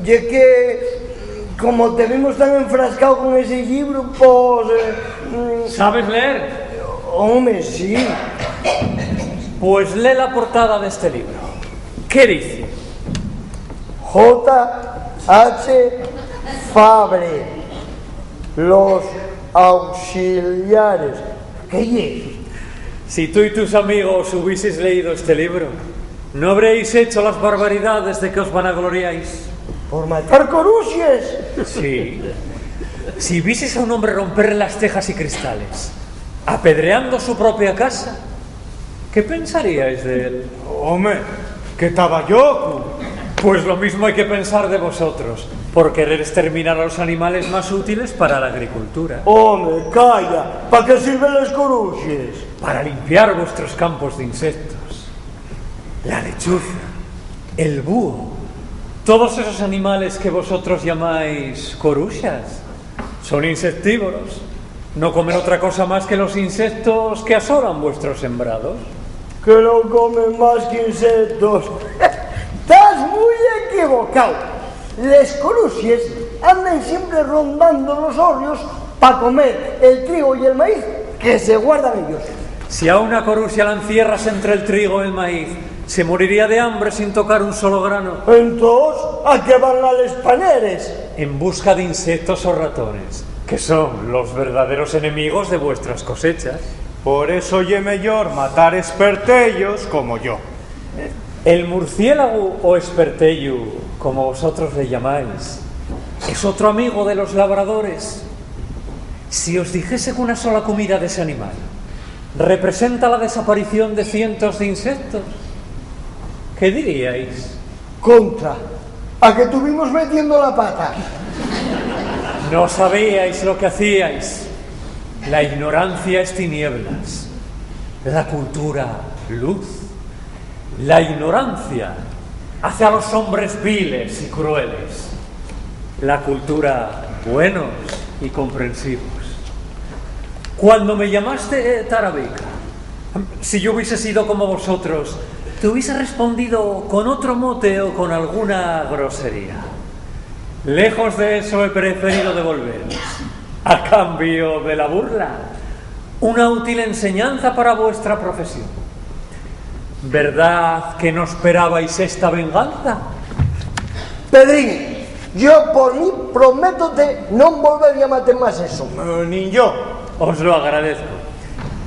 Y es que... Como te vimos tan enfrascado con ese libro, pues... ¿Sabes leer? Hombre, sí. Pues lee la portada de este libro. ¿Qué dice? J.H. Fabre. Los auxiliares ¿Qué ye? Si tú y tus amigos hubieseis leído este libro, no habréis hecho las barbaridades de que os vanagloriáis. ¿Por matar coruches? Sí. Si vieseis a un hombre romper las tejas y cristales, apedreando su propia casa, ¿qué pensaríais de él? Hombre, que estaba yo. Pues lo mismo hay que pensar de vosotros, por querer exterminar a los animales más útiles para la agricultura. Hombre, calla. ¿Para qué sirven los coruches? Para limpiar vuestros campos de insectos. La lechuza, el búho, todos esos animales que vosotros llamáis coruchas, son insectívoros. No comen otra cosa más que los insectos que asolan vuestros sembrados. Que no comen más que insectos. Estás muy equivocado. Les coruches andan siempre rondando los horrios para comer el trigo y el maíz que se guardan ellos. Si a una corucha la encierras entre el trigo y el maíz, se moriría de hambre sin tocar un solo grano. Entonces, ¿a qué van a los paneres? En busca de insectos o ratones, que son los verdaderos enemigos de vuestras cosechas. Por eso ye mejor matar espertellos como yo. El murciélago o espertello, como vosotros le llamáis, es otro amigo de los labradores. Si os dijese que una sola comida de ese animal representa la desaparición de cientos de insectos, ¿qué diríais? Contra. ¿A que tuvimos metiendo la pata? No sabíais lo que hacíais. La ignorancia es tinieblas, la cultura luz. La ignorancia hace a los hombres viles y crueles, la cultura buenos y comprensivos. Cuando me llamaste Tarabica, si yo hubiese sido como vosotros, te hubiese respondido con otro mote o con alguna grosería. Lejos de eso he preferido devolveros, a cambio de la burla, una útil enseñanza para vuestra profesión. ¿Verdad que no esperabais esta venganza? Pedrín, yo por mí prométote no volver a matar más eso. Ni yo. Os lo agradezco.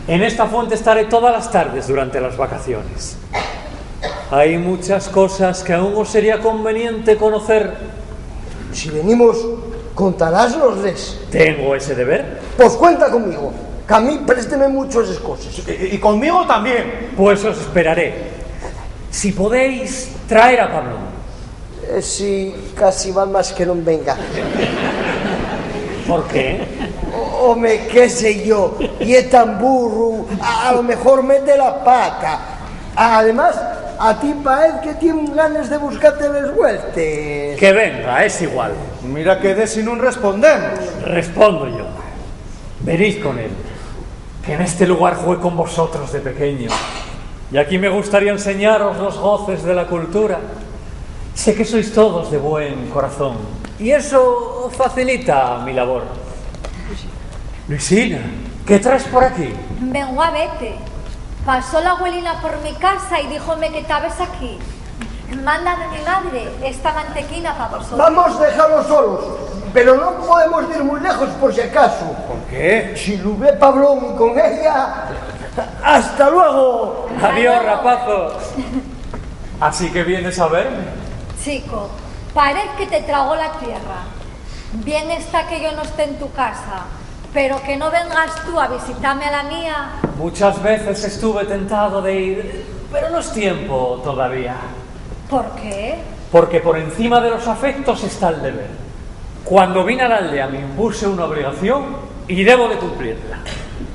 En esta fuente estaré todas las tardes durante las vacaciones. Hay muchas cosas que aún os sería conveniente conocer. Si venimos, contarásnosles. ¿Tengo ese deber? Pues cuenta conmigo, que a mí présteme mucho esas cosas. Y conmigo también. Pues os esperaré. Si podéis, traer a Pablo. Sí, casi va más que no venga. ¿Por qué? Hombre, qué sé yo, y es tan burro, a lo mejor mete la pata. Además, a ti parece que tienen ganas de buscarte las vueltas. Que venga, es igual. Mira que de si no respondemos. Respondo yo. Venid con él, que en este lugar jugué con vosotros de pequeño. Y aquí me gustaría enseñaros los goces de la cultura. Sé que sois todos de buen corazón, y eso facilita mi labor. Luisina, ¿qué traes por aquí? Vengo a vete. Pasó la abuelina por mi casa y díjome que estabas aquí. Manda de mi madre esta mantequina para vosotros. Vamos a dejarlos solos, pero no podemos ir muy lejos por si acaso. ¿Por qué? Si lo ve Pablón con ella, ¡hasta luego! Adiós, rapazos. Así que vienes a verme. Chico, parece que te tragó la tierra. Bien está que yo no esté en tu casa, pero que no vengas tú a visitarme a la mía. Muchas veces estuve tentado de ir, pero no es tiempo todavía. ¿Por qué? Porque por encima de los afectos está el deber. Cuando vine a la aldea me impuse una obligación y debo de cumplirla.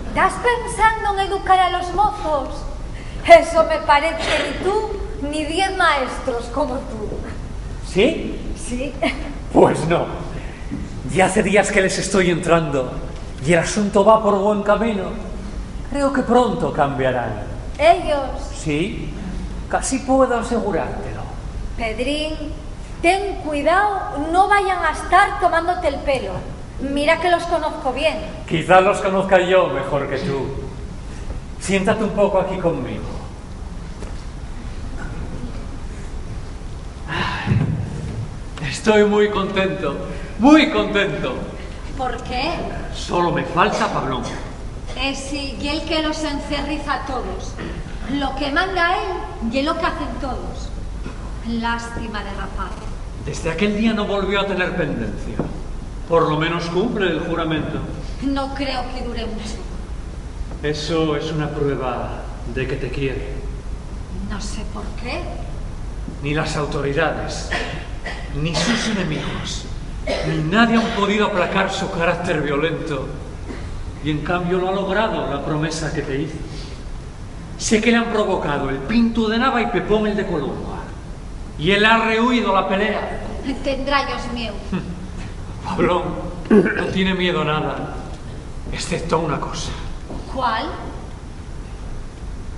¿Estás pensando en educar a los mozos? Eso me parece que ni tú ni 10 maestros como tú. ¿Sí? Sí. Pues no. Ya hace días que les estoy entrando y el asunto va por buen camino. Creo que pronto cambiarán. ¿Ellos? Sí, casi puedo asegurártelo. Pedrín, ten cuidado, no vayan a estar tomándote el pelo. Mira que los conozco bien. Quizás los conozca yo mejor que tú. Siéntate un poco aquí conmigo. Estoy muy contento, muy contento. ¿Por qué? Solo me falta Pablón. Sí, y el que los encerriza a todos. Lo que manda él y es lo que hacen todos. Lástima de rapaz. Desde aquel día no volvió a tener pendencia. Por lo menos cumple el juramento. No creo que dure mucho. Eso es una prueba de que te quiere. No sé por qué. Ni las autoridades, ni sus enemigos, ni nadie han podido aplacar su carácter violento. Y en cambio lo ha logrado la promesa que te hizo. Sé que le han provocado el Pinto de Nava y Pepón el de Columba. Y él ha rehuido la pelea. Tendrá Dios mío. Pablón no tiene miedo a nada, excepto a una cosa. ¿Cuál?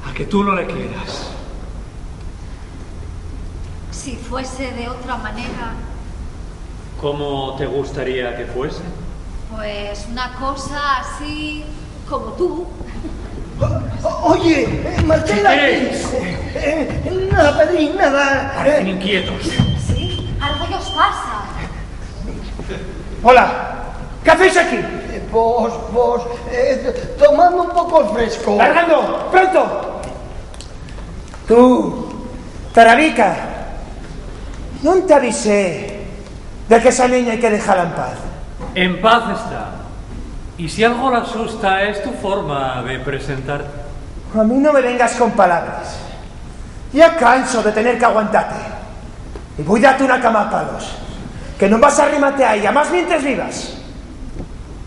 A que tú no le quieras. Si fuese de otra manera, ¿Cómo te gustaría que fuese? pues una cosa así como tú. Oye, Marcela. Nada, Pedrín, nada. Parecen inquietos. ¿Sí? Algo os pasa. Hola, ¿qué hacéis aquí? Tomando un poco fresco. ¡Largando! ¡Pronto! Tú, Tarabica, no te avisé de que esa niña hay que dejarla en paz. En paz está. Y si algo la asusta es tu forma de presentarte. A mí no me vengas con palabras. Ya canso de tener que aguantarte. Y voy a darte una cama a palos. Que no vas a arrimarte a ella, más mientras vivas.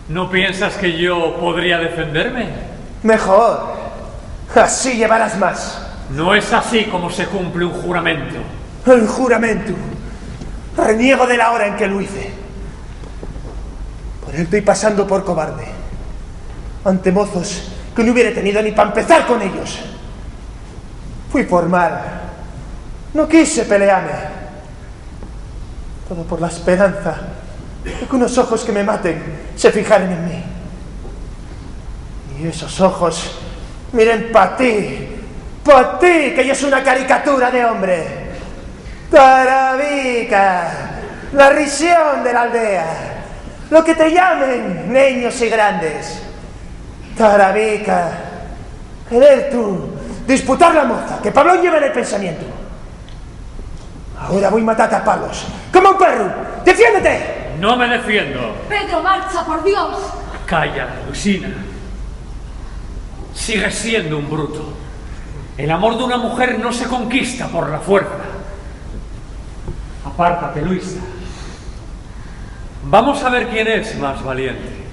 ¿No piensas que yo podría defenderme? Mejor. Así llevarás más. No es así como se cumple un juramento. El juramento. Reniego de la hora en que lo hice. Por él estoy pasando por cobarde. Ante mozos que no hubiera tenido ni para empezar con ellos. Fui formal. No quise pelearme. Todo por la esperanza de que unos ojos que me maten se fijaran en mí. Y esos ojos miren para ti, que yo soy una caricatura de hombre. Tarabica, la risión de la aldea, lo que te llamen niños y grandes. Tarabica, querer tú disputar la moza que Pablo lleva en el pensamiento. Ahora voy a matarte a palos, como un perro. ¡Defiéndete! No me defiendo. Pedro, marcha, por Dios. Calla, Lucina. Sigues siendo un bruto. El amor de una mujer no se conquista por la fuerza. Apártate, Luisa. Vamos a ver quién es más valiente.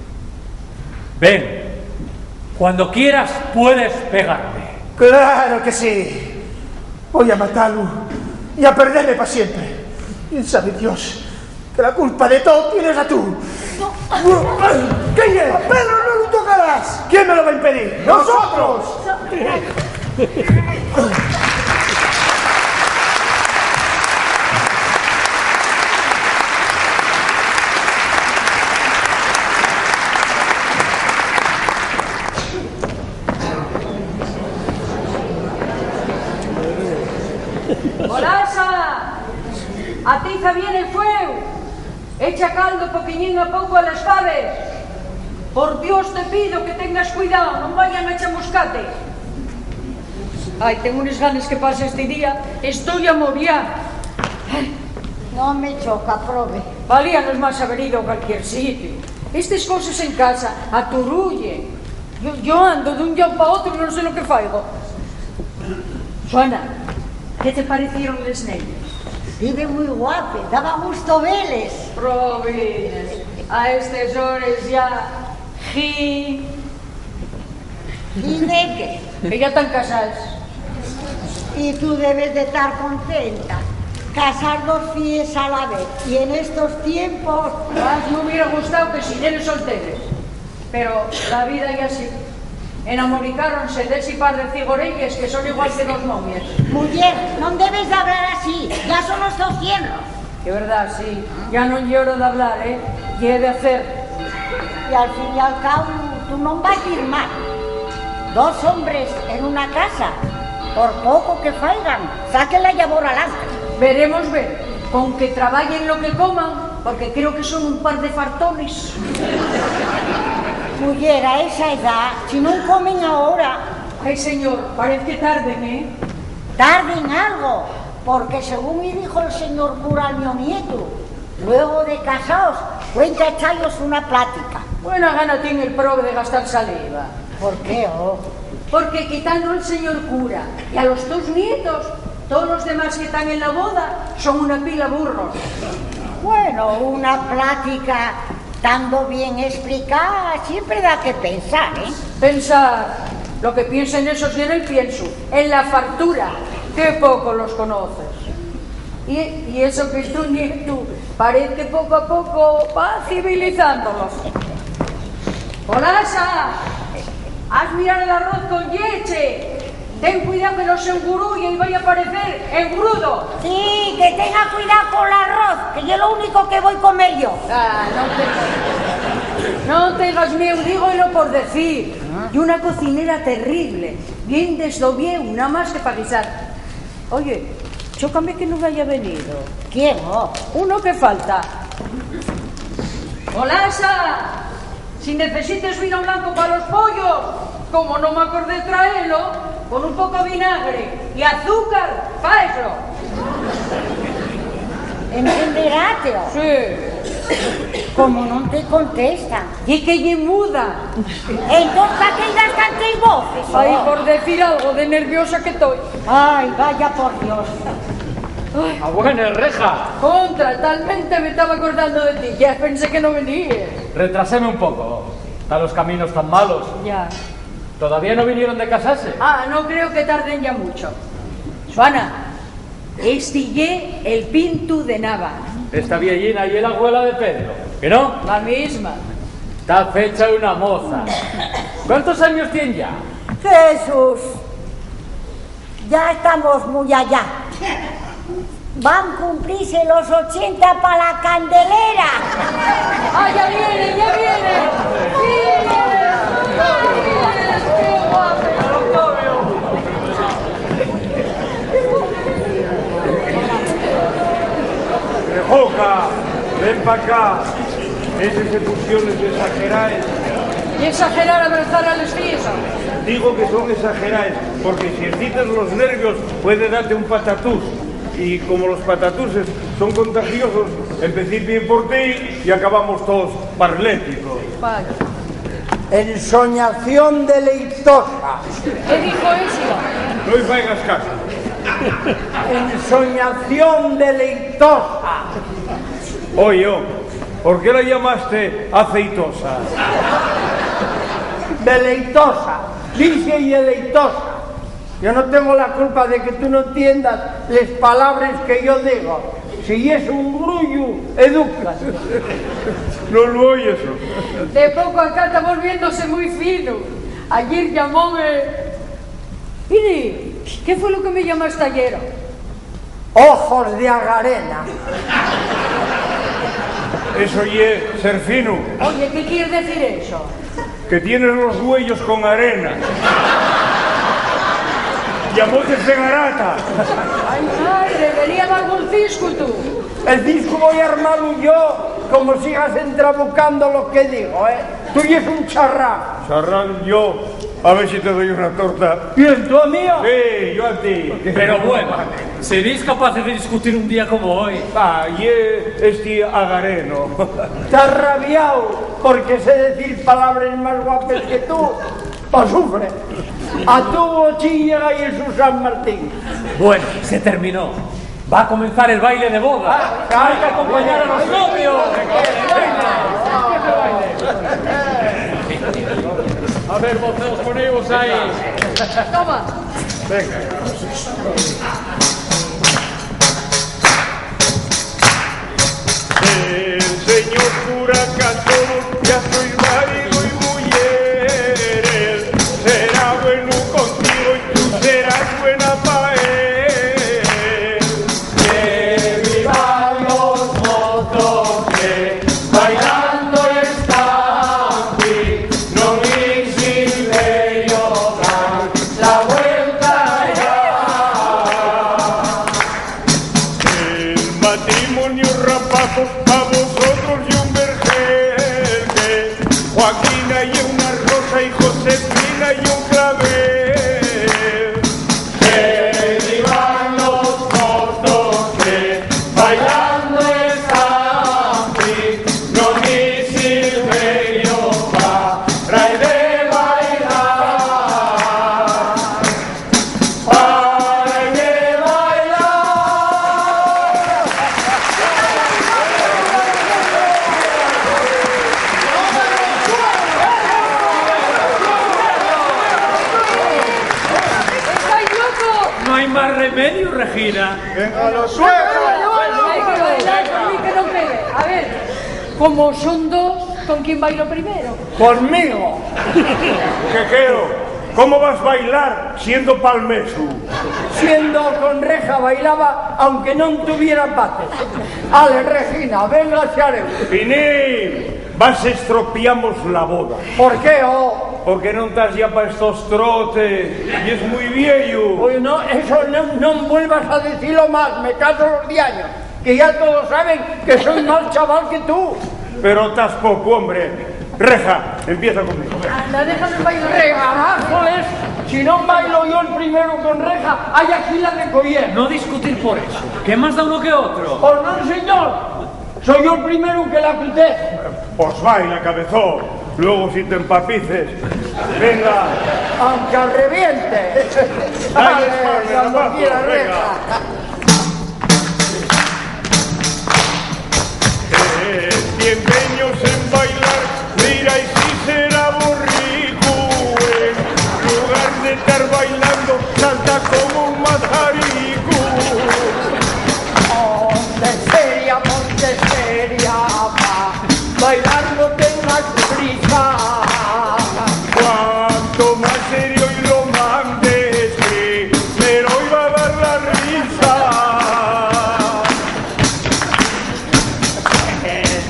Ven, cuando quieras puedes pegarme. Claro que sí. Voy a matarlo y a perderme para siempre. Y sabe Dios que la culpa de todo tienes a tú. ¿Quién es? ¡Pedro, no lo tocarás! ¿Quién me lo va a impedir? ¡Nosotros! ¡Olasa! Atiza bien el fuego. Echa caldo poquillín a pouco a las faves. Por Dios te pido que tengas cuidado, non vayan a chamuscate. Ay, tengo unas ganas que pase este día. Estoy a moviar. No me choca, prove. Valíanos más haber ido a cualquier sitio. Estas cosas en casa aturullen. Yo ando de un lado para otro y no sé lo que faigo. Suana, ¿qué te parecieron los niños? Vive muy guapo, daba gusto verles. Provines, a estas horas ya... ¿Y de qué? Que ya están casados. Y tú debes de estar contenta. Casar dos fíes a la vez. Y en estos tiempos... Más me hubiera gustado que sin él solteres. Pero la vida ya sí. Enamoricáronse de ese par de cigorelles que son igual que dos momias. Mujer, no debes de hablar así. Ya son los 200. De verdad, sí. Ya no lloro de hablar, ¿eh? Y he de hacer. Y al fin y al cabo, tú no vas a ir mal. Dos hombres en una casa, por poco que faigan, saquen la llavor adelante. Veremos ver, con que trabajen lo que coman, porque creo que son un par de fartones. Muller, a esa edad, si non comen ahora, Ay, señor, parece tarde, ¿eh? tarden algo, porque según me dijo el señor cura al mío nieto, luego de casados, cuenta echarlos una plática. Buena gana tiene el prove de gastar saliva. ¿Por qué, oh? Porque quitando el señor cura y a los dos nietos, todos los demás que están en la boda son una pila burros. Bueno, una plática estando bien explicada siempre da que pensar, ¿eh? Pensar, lo que piensen esos y en el pienso, en la fartura, que poco los conoces. Y eso que tu nieto parece que poco a poco va civilizándolos. ¡Olasa! ¡Haz mirar el arroz con leche! Ten cuidado que no se engurulle y vaya a parecer engrudo. Sí, que tenga cuidado con el arroz, que yo lo único que voy a comer yo. Ah, no tengas miedo, dígolo por decir. Y una cocinera terrible, bien desdobieu, nada más que para guisar. Oye, chócame que no me haya venido. ¿Quién? Oh? Uno que falta. ¡Olasa! Si necesites vino blanco para los pollos, como no me acordé traerlo, con un poco de vinagre y azúcar, fáeslo. ¿Entenderate? Oh? Sí. Como no te contesta. Y que lle muda. Entonces, ¿para qué das tantas voces? Oh? Ay, por decir algo de nerviosa que estoy. Ay, vaya por Dios. ¡A buena reja! Contra, talmente me estaba acordando de ti. Ya pensé que no venías. Retraseme un poco. Están los caminos tan malos. Ya. ¿Todavía no vinieron de casarse? Ah, no creo que tarden ya mucho. Juana, estillé el pintu de Nava. Esta viellina y la abuela de Pedro. ¿Que no? La misma. Está fecha una moza. ¿Cuántos años tiene ya? Jesús, ya estamos muy allá. Van a cumplirse los 80 para la candelera. ¡Ah, ya viene, ya viene! ¡Qué guapo! Rejoca, ven para acá. Esas ejecuciones exageradas. Y exagerar abrazar a las fiesas. Digo que son exageradas, porque si excitas los nervios puede darte un patatús. Y como los patatuses son contagiosos, empecé bien por ti y acabamos todos parléticos. Vaya. Ensoñación deleitosa. ¿Qué dijo eso? No me hagas caso. Ensoñación deleitosa. Oye, ¿por qué la llamaste aceitosa? Deleitosa. Dice y deleitosa. Yo no tengo la culpa de que tú no entiendas las palabras que yo digo. Si es un grullo, educa. No lo oyes. De poco acá está volviéndose muy fino. Ayer llamóme... Mire, ¿qué fue lo que me llamaste ayer? Ojos de agarena. Eso es ser fino. Oye, ¿qué quiere decir eso? Que tienes los huellos con arena. Llamóte cegarata. Ay, madre, venía algún cisco tú. El disco voy a armarlo yo, como sigas entrabucando lo que digo, ¿eh? Tú y es un charrán. Charrán yo. A ver si te doy una torta. ¿Quién, tú a mí? Sí, yo a ti. Pero bueno, ¿seréis capaces de discutir un día como hoy? Ah, y este agareno. Estás rabiado porque sé decir palabras más guapas que tú. O sufre. A tu bochilla y en su San Martín. Bueno, se terminó. Va a comenzar el baile de boda. Hay que acompañar a los novios. A ver, vos ponemos ahí. Toma. Venga. El señor cura cantó, ya soy marido y mujer. Él será bueno contigo y tú serás buena para él. Que vivan los motos que bailando están aquí, no me sin ellos dan la vuelta ya. El matrimonio rapazo a vosotros y un vergel que vez. Que vivan los mozos que bailando están, no ni Silverio para de bailar, para de bailar. ¡Estáis locos! No hay más remedio, Regina. ¡Venga, los suegros! Hay que bailar por mí que no quede. A ver, como son dos, ¿con quién bailo primero? Conmigo. Quequeo, ¿cómo vas a bailar siendo palmesu? Siendo con Reja bailaba aunque no tuviera pates. Ale, Regina, venga, Xareu. Finín, vas estropiamos la boda. ¿Por qué, oh? Porque non estás ya para estos trotes y es muy viejo. Oye, no, eso no vuelvas a decirlo más, me caso los diaños, que ya todos saben que soy más chaval que tú. Pero estás poco, hombre. Reja, empieza conmigo. Anda, déjame bailar. Regarájoles, si no bailo yo el primero con Reja, hay aquí la de Collier. No discutir por eso. ¿Qué más da uno que otro? Pues no, señor, soy yo el primero que la quité. Pues baila, cabezón. Luego si te empapices. Venga. Aunque reviente. Dale, espalda, cuando abajo, quiera, venga. Reja. Bienvenidos en bailar, mira y si será borrico. En lugar de estar bailando, salta como un majarico. Ponte seria, pa, bailar no tengas prisa. Cuanto más serio y lo mandes, pero iba a dar la risa.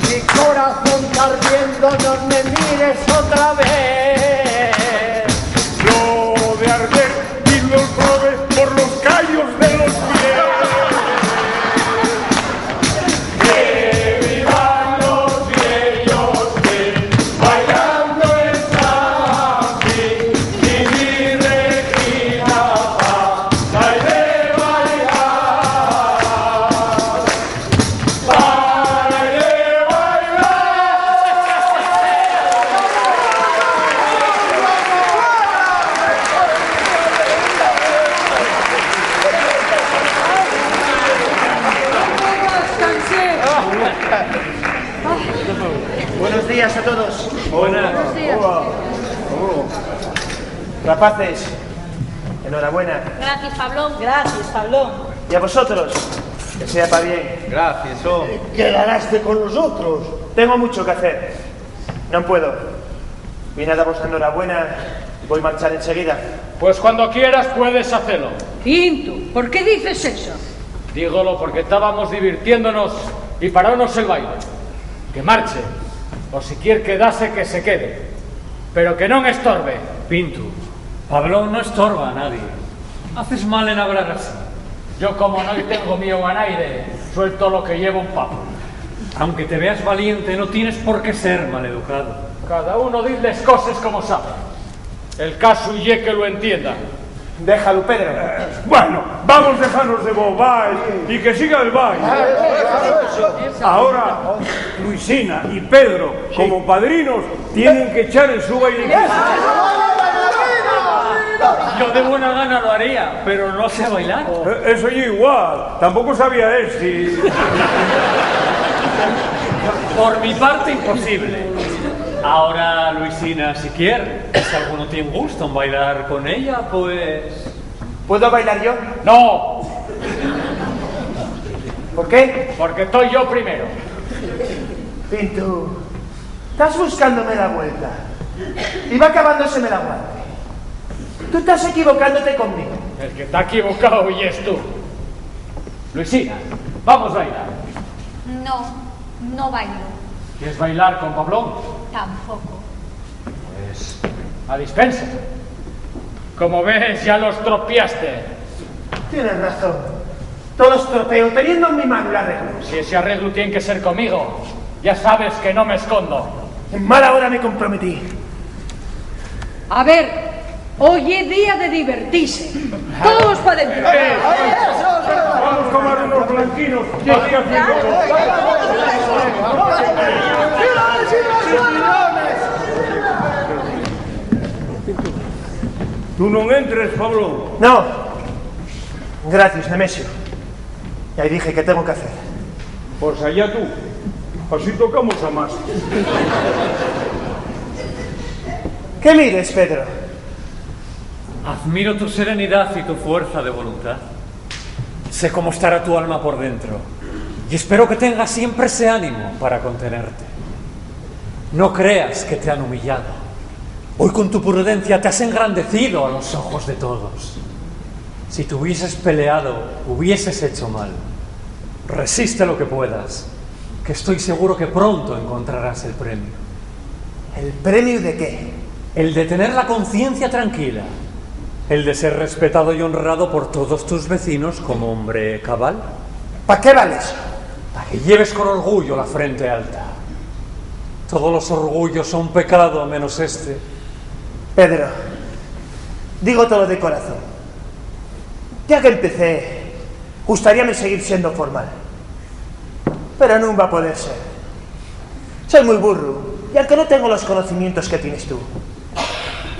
Mi corazón está ardiendo, no me mires otra vez. Lo de arder y lo probé por los callos de los pies. Que vivan los viejos que bailando están, y mi Regina para de bailar, para de bailar. Buenos días a todos. Buenas. Rapaces, enhorabuena. Gracias, Pablón. Gracias, Pablón. Y a vosotros, que sea para bien. Gracias, oh. Quedarás con nosotros. Tengo mucho que hacer. No puedo. Vine a daros la enhorabuena y voy a marchar enseguida. Pues cuando quieras puedes hacerlo. Pinto, ¿por qué dices eso? Dígolo porque estábamos divirtiéndonos y parámonos el baile. Que marche, o si quiere quedarse, que se quede. Pero que no estorbe. Pinto, Pablón no estorba a nadie. Haces mal en hablar así. Yo como no tengo miedo a nadie, suelto lo que llevo un papo. Aunque te veas valiente, no tienes por qué ser maleducado. Cada uno diles cosas como sabe. El caso y que lo entienda. Déjalo, Pedro. Bueno, vamos a dejarnos de bobas y que siga el baile. Ahora, Luisina y Pedro, como padrinos, tienen que echar en su baile. Yo de buena gana lo haría, pero no sé bailar. Eso yo igual, tampoco sabía este. Por mi parte, imposible. Ahora, Luisina, si quiere, si alguno tiene gusto en bailar con ella, pues... ¿Puedo bailar yo? No, ¿Por qué? porque estoy yo primero. Pinto, estás buscándome la vuelta. Y va acabándoseme el aguante. Tú estás equivocándote conmigo. El que está equivocado y es tú. Luisina, vamos a bailar. No, no bailo. ¿Quieres bailar con Pablón? Tampoco. Pues a dispensa. Como ves, ya los tropiaste. Tienes razón. Todo estropeo, teniendo en mi mano el arreglo. Si ese arreglo tiene que ser conmigo, ya sabes que no me escondo. En mala hora me comprometí. A ver, Hoy es día de divertirse. Todos para adentro. Vamos a tomar unos blanquinos. Tú no entres, Pablo. No. Gracias, Nemesio. Y ahí dije que tengo que hacer. Pues allá tú. Así tocamos a más. ¿Qué mires, Pedro? Admiro tu serenidad y tu fuerza de voluntad. Sé cómo estará tu alma por dentro y espero que tengas siempre ese ánimo para contenerte. No creas que te han humillado. Hoy con tu prudencia te has engrandecido a los ojos de todos. Si te hubieses peleado, hubieses hecho mal. Resiste lo que puedas, que estoy seguro que pronto encontrarás el premio. ¿El premio de qué? El de tener la conciencia tranquila. El de ser respetado y honrado por todos tus vecinos como hombre cabal. ¿Para qué vale eso? Para que lleves con orgullo la frente alta. Todos los orgullos son pecado, menos este. Pedro, digo todo de corazón. Ya que empecé, gustaríame seguir siendo formal. Pero no va a poder ser. Soy muy burro, y aunque no tengo los conocimientos que tienes tú,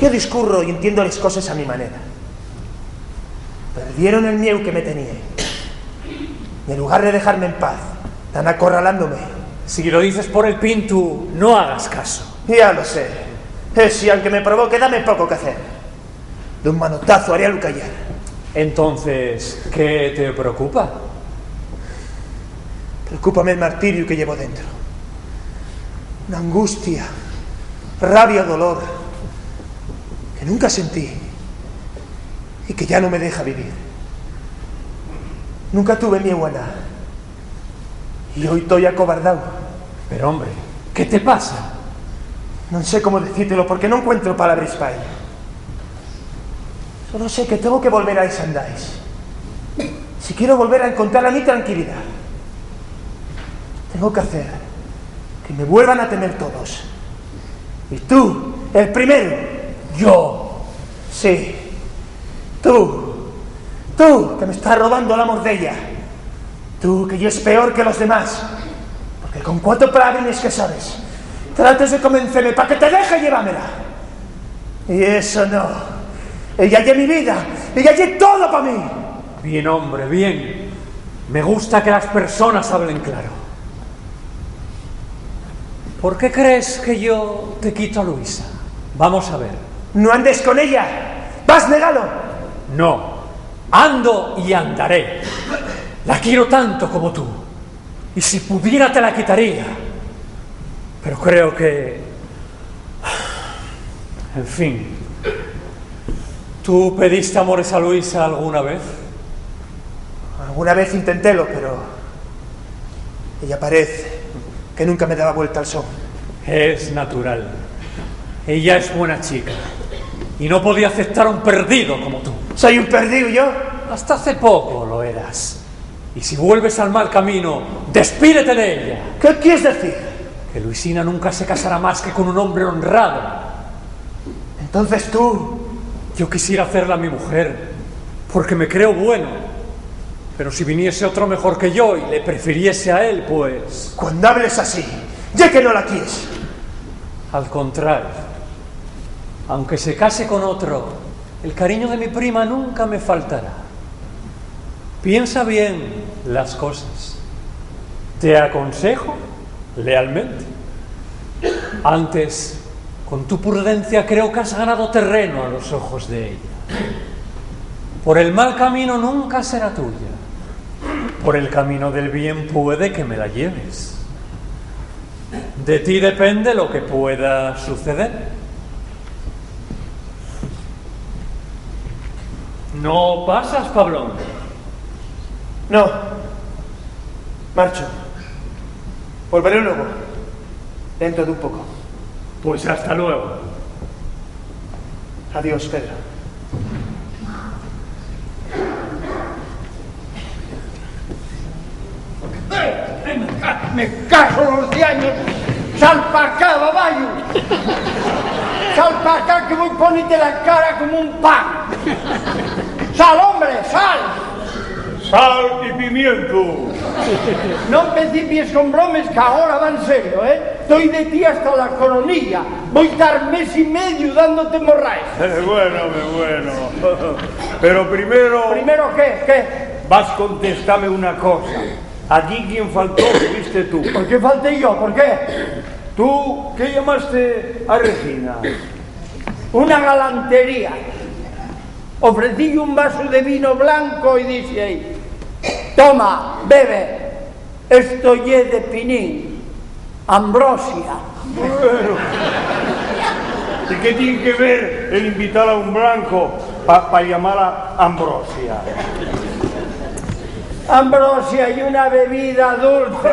yo discurro y entiendo las cosas a mi manera. Perdieron el miedo que me tenía. Y en lugar de dejarme en paz, están acorralándome. Si lo dices por el Pintu, no hagas caso. Ya lo sé. Si aunque me provoque, dame poco que hacer. De un manotazo haría lo callar. Entonces, ¿qué te preocupa? Preocúpame el martirio que llevo dentro. Una angustia, rabia, dolor, que nunca sentí y que ya no me deja vivir. Nunca tuve miedo a nada. Y hoy estoy acobardado. Pero hombre, ¿qué te pasa? No sé cómo decírtelo porque no encuentro palabras para ello. Solo sé que tengo que volver a Esandais. Si quiero volver a encontrar a mi tranquilidad, tengo que hacer que me vuelvan a temer todos. Y tú, el primero. Yo. Sí. Tú, que me estás robando la mordella. Tú, que yo es peor que los demás. Porque con 4 palabras que sabes, trates de convencerme para que te deje llevármela. Y eso no. Ella es mi vida. Ella es todo para mí. Bien, hombre, bien. Me gusta que las personas hablen claro. ¿Por qué crees que yo te quito a Luisa? Vamos a ver. No andes con ella. ¡Vas, negalo! No. Ando y andaré. La quiero tanto como tú. Y si pudiera te la quitaría. Pero creo que... En fin. ¿Tú pediste amores a Luisa alguna vez? Alguna vez intentélo, pero... ella parece que nunca me daba vuelta al son. Es natural. Ella es buena chica. Y no podía aceptar a un perdido como tú. ¿Soy un perdido yo? Hasta hace poco lo eras. Y si vuelves al mal camino, despídete de ella. ¿Qué quieres decir? Que Luisina nunca se casará más que con un hombre honrado. Entonces tú... Yo quisiera hacerla mi mujer, porque me creo bueno. Pero si viniese otro mejor que yo y le prefiriese a él, pues... Cuando hables así, ya que no la quieres. Al contrario. Aunque se case con otro, el cariño de mi prima nunca me faltará. Piensa bien las cosas. Te aconsejo lealmente. Antes, con tu prudencia creo que has ganado terreno a los ojos de ella. Por el mal camino nunca será tuya. Por el camino del bien puede que me la lleves. De ti depende lo que pueda suceder. ¿No pasas, Pablón? No. Marcho. Volveré luego. Dentro de un poco. Pues hasta luego. Adiós, Pedro. Me cago en los 10 años. Sal para acá, babayo. Sal para acá que voy a ponerte la cara como un pan. Sal, hombre, sal. Sal y pimiento. No empecipies con bromes que ahora va en serio, ¿eh? Estoy de ti hasta la coronilla. Voy a estar mes y medio dándote morraes. Bueno. Pero primero... ¿Primero qué? ¿Qué? Vas a contestarme una cosa. Allí quien faltó fuiste tú. ¿Por qué falté yo? ¿Por qué? ¿Tú qué llamaste a Regina? Una galantería. Ofrecí un vaso de vino blanco y dice ahí: toma, bebe, esto es de Pinín, Ambrosia. Bueno, ¿y qué tiene que ver el invitar a un blanco para llamarla Ambrosia? Ambrosia y una bebida dulce.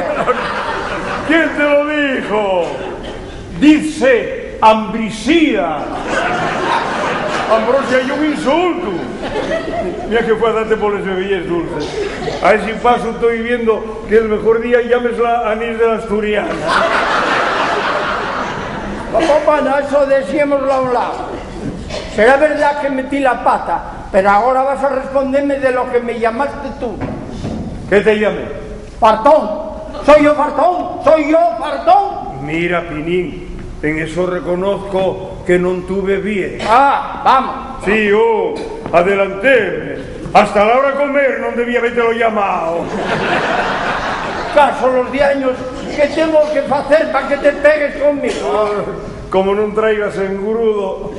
¿Quién te lo dijo? Dice Ambrisía. Ambrosia y un insulto. Mira que fue a darte por las bebillas dulces. A ver si paso estoy viendo que el mejor día llames la anís de la Asturiana. Bueno, eso decíamoslo a un lado. Será verdad que metí la pata, pero ahora vas a responderme de lo que me llamaste tú. ¿Qué te llamé? Fartón. ¿Soy yo fartón? ¿Soy yo fartón? Mira, Pinín, en eso reconozco que no tuve bien. Ah, vamos. Sí, adelantéme. Hasta la hora de comer no debía habértelo llamado. Caso los 10 años que tengo que hacer para que te pegues conmigo. Como no traigas engrudo.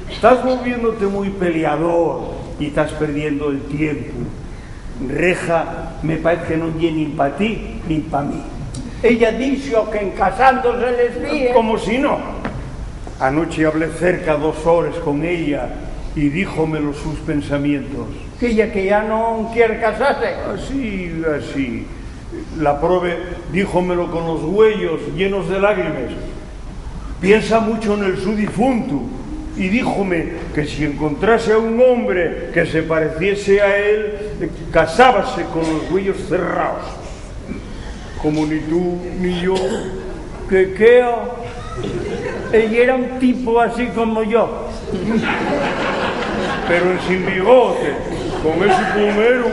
Estás volviéndote muy peleador y estás perdiendo el tiempo. Reja me parece que no tiene ni para ti ni para mí. Ella dijo que en casándose les vi. Como si no. Anoche hablé cerca 2 horas con ella y díjomelo sus pensamientos. Que ya no quiere casarse. Así. La prove díjomelo con los huellos llenos de lágrimas. Piensa mucho en el su difunto y díjome que si encontrase a un hombre que se pareciese a él, casábase con los huellos cerrados. Como ni tú ni yo. ¿Qué? Ella era un tipo así como yo. Pero sin bigote, con ese plumero.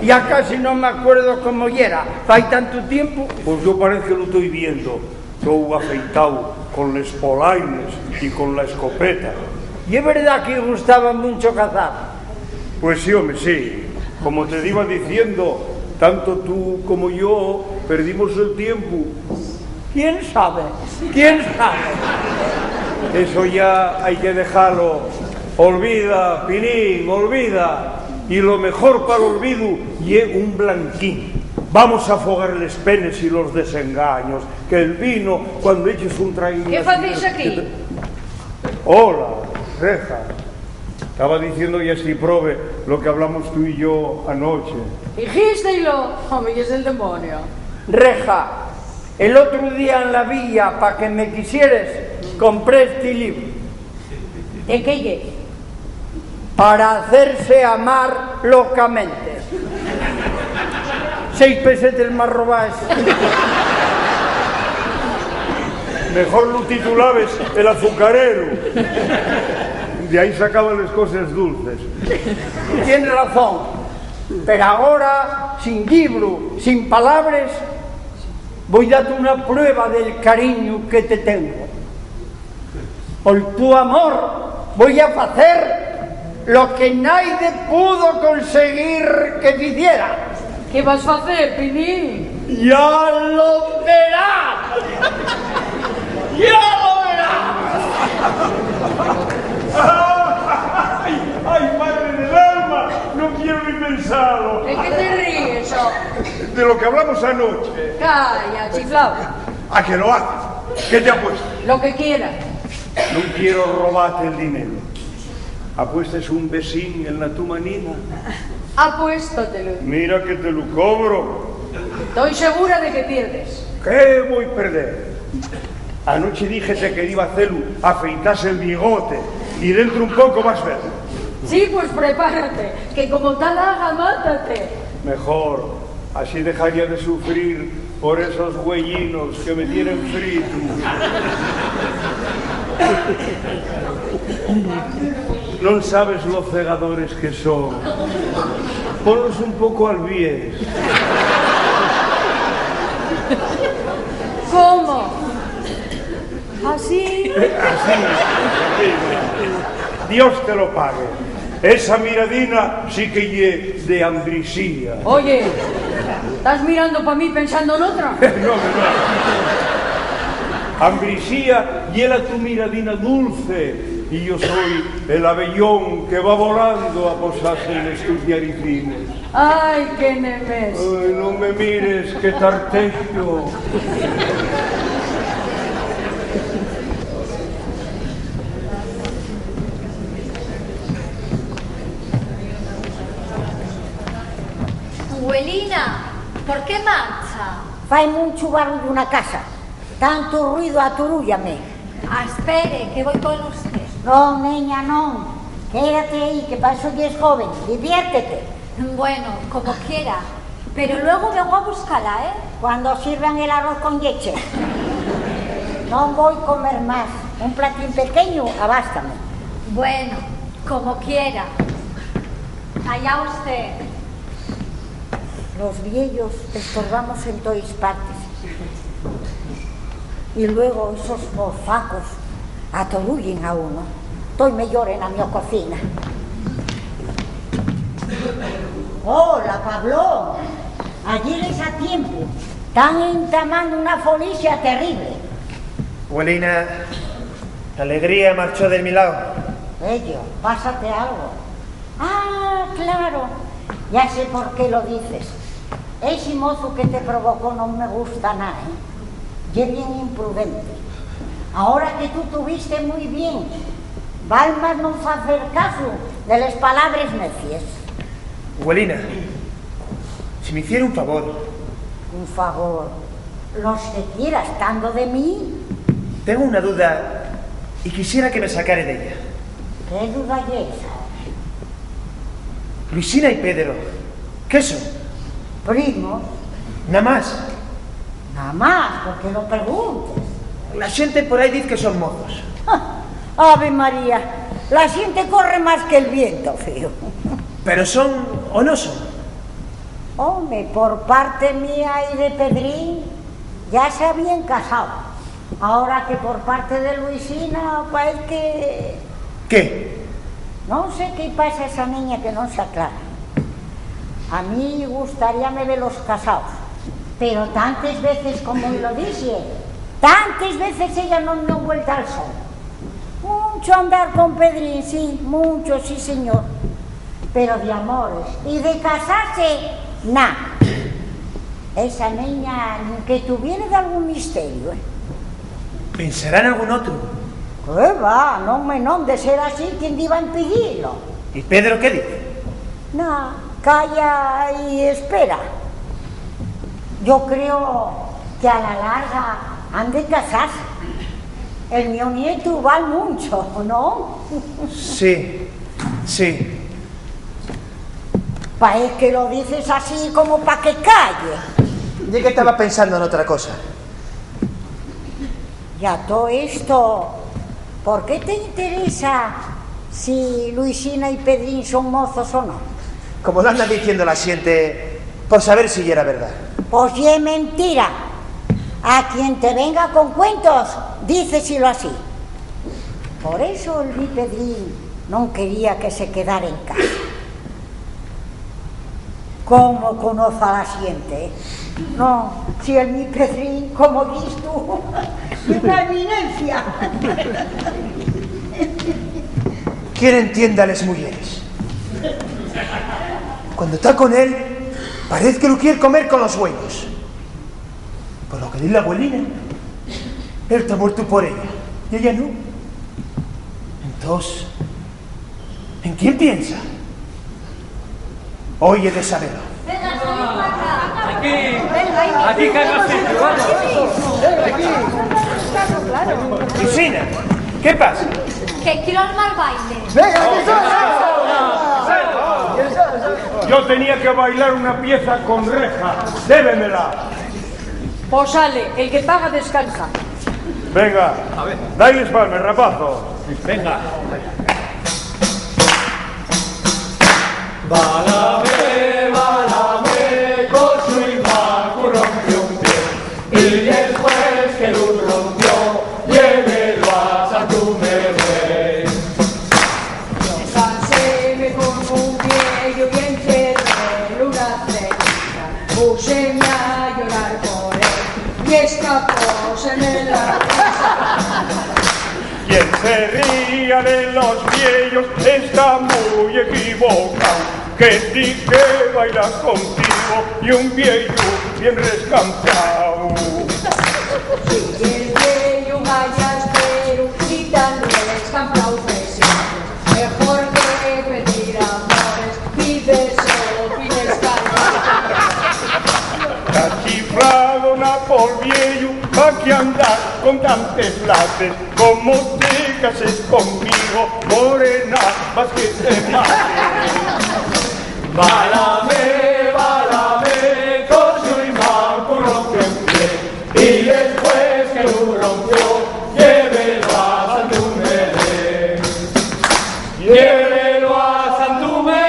Ya casi no me acuerdo cómo era. ¿Hay tanto tiempo? Pues yo parece que lo estoy viendo. Todo afeitado, con las polainas y con la escopeta. ¿Y es verdad que gustaba mucho cazar? Pues sí, hombre, sí. Como te iba diciendo, tanto tú como yo perdimos el tiempo. ¿Quién sabe? ¿Quién sabe? Eso ya hay que dejarlo. Olvida, Pinín, olvida. Y lo mejor para el olvido es un blanquín. Vamos a afogar las penas y los desengaños. Que el vino, cuando eches un traguillo... ¿Qué hacéis aquí? Hola, Reja. Estaba diciendo ya si prove lo que hablamos tú y yo anoche. Dijísteilo. Hombre, es el demonio. Reja, el otro día en la villa, para que me quisieres, compré este libro. ¿De qué es? Para hacerse amar locamente. 6 pesetes más robadas. Mejor lo titulabes El azucarero. De ahí sacaban las cosas dulces. Tienes razón. Pero ahora, sin libro, sin palabras, voy a darte una prueba del cariño que te tengo. Por tu amor voy a hacer lo que nadie pudo conseguir que hiciera. ¿Qué vas a hacer, Pinín? ¡Ya lo verás! ¡Ya lo verás! ¡Ay, madre del alma! No quiero ni pensarlo. ¿De qué te ríes, De lo que hablamos anoche. Calla, chiflado. ¿A que lo haces? ¿Qué te apuestas? Lo que quieras. No quiero robarte el dinero. ¿Apuestas un besín en la tu manina? Apuéstatelo. Mira que te lo cobro. Estoy segura de que pierdes. ¿Qué voy a perder? Anoche dijete que iba a hacerlo, afeitarse el bigote y dentro un poco vas a ver. Sí, pues prepárate, que como tal haga, mátate. Mejor, así dejaría de sufrir por esos huellinos que me tienen frito. No sabes lo cegadores que son. Ponlos un poco al bies. ¿Cómo? ¿Así? Así. Dios te lo pague. Esa miradina sí que lle de hambrisía. Oye, ¿estás mirando para mí pensando en otra? No. Hambrisía hiela tu miradina dulce y yo soy el abellón que va volando a posarse en estos naricines. Ay, qué nemes. Ay, no me mires, que tartejo. Abuelina, ¿por qué marcha? Fai mucho barullo una casa. Tanto ruido aturúllame. Espere, que voy con usted. No, niña, no. Quédate ahí, que para eso ya es joven. Diviértete. Bueno, como quiera. Pero luego vengo a buscarla, ¿eh? Cuando sirvan el arroz con leche. No voy a comer más. Un platín pequeño, abástame. Bueno, como quiera. Allá usted. Los viejos estorbamos en todas partes. Y luego esos mofacos atorullen a uno. Estoy mejor en la mi cocina. Hola, Pablo. Ayer es a tiempo. Están entamando una folicia terrible. Abuelina, la alegría marchó de mi lado. Ello, pásate algo. Ah, claro. Ya sé por qué lo dices. Ese mozo que te provocó no me gusta nada, ¿eh? Y es bien imprudente. Ahora que tú tuviste muy bien, Balmas no fa hacer caso de las palabras necias. Abuelina, si me hiciera un favor. Un favor. Los que quiera estando de mí. Tengo una duda y quisiera que me sacara de ella. ¿Qué duda es esa? Luisina y Pedro, ¿qué son? Primos. Nada más. Nada más, porque lo preguntes. La gente por ahí dice que son mozos. Ave María, la gente corre más que el viento, fío. ¿Pero son o no son? Hombre, por parte mía y de Pedrín, ya se habían casado. Ahora que por parte de Luisina, parece que... ¿Qué? No sé qué pasa a esa niña que no se aclara. A mí gustaríame verlos casados, pero tantas veces como lo dice, tantas veces ella no me ha vuelto al sol. Mucho andar con Pedrín, sí, mucho, sí señor, pero de amores y de casarse, nada. Esa niña que tuviera de algún misterio, ¿eh? ¿Pensará en algún otro? ¿Qué va? No me de ser así, ¿quién iba a impedirlo? ¿Y Pedro qué dice? Nada, calla y espera. Yo creo que a la larga han de casarse. El mío nieto vale mucho, ¿no? Sí, sí. Parece que lo dices así como para que calle. Yo que estaba pensando en otra cosa. Ya todo esto, ¿por qué te interesa si Luisina y Pedrín son mozos o no? Como lo anda diciendo la gente, por saber si ya era verdad. Pues ya es mentira. A quien te venga con cuentos, díceselo así. Por eso el mi Pedrín no quería que se quedara en casa. ¿Cómo conoce a la gente? ¿Eh? No, si el mi Pedrín, como dices tú, es una eminencia. ¿Quién entiende a las mujeres? Cuando está con él, parece que lo quiere comer con los huevos. Por lo que dice la abuelina, él está muerto por ella, y ella no. Entonces, ¿en quién piensa? Hoy he de saberlo. Aquí caigas sitio, vamos. Lucina, ¿qué pasa? Que quiero armar baile. Yo tenía que bailar una pieza con reja. Débemela. Pues sale, el que paga descansa. Venga, dailes palme, rapazo. Venga. Válame, con su imaco rompió un pie. Y después que lo rompió, llévelo a Santumere. Caséme con un viejo y enterré una cerita. Púseme a llorar por él y escapóse en la casa. Quien se ría de los viejos está muy equivocado. Que ti que baila contigo y un viejo bien rescampado. Si el viejo vaya espero y tan rescampado presente, mejor que pedir amores y besos y Chiflado na por viejo, pa' que andar con tantos lates. Como te cases conmigo, morena, vas que te mate. Válame, válame, con su imaco rompió un pie. Y después que lo rompió, llévelo a Santumere. Llévelo a Santumere.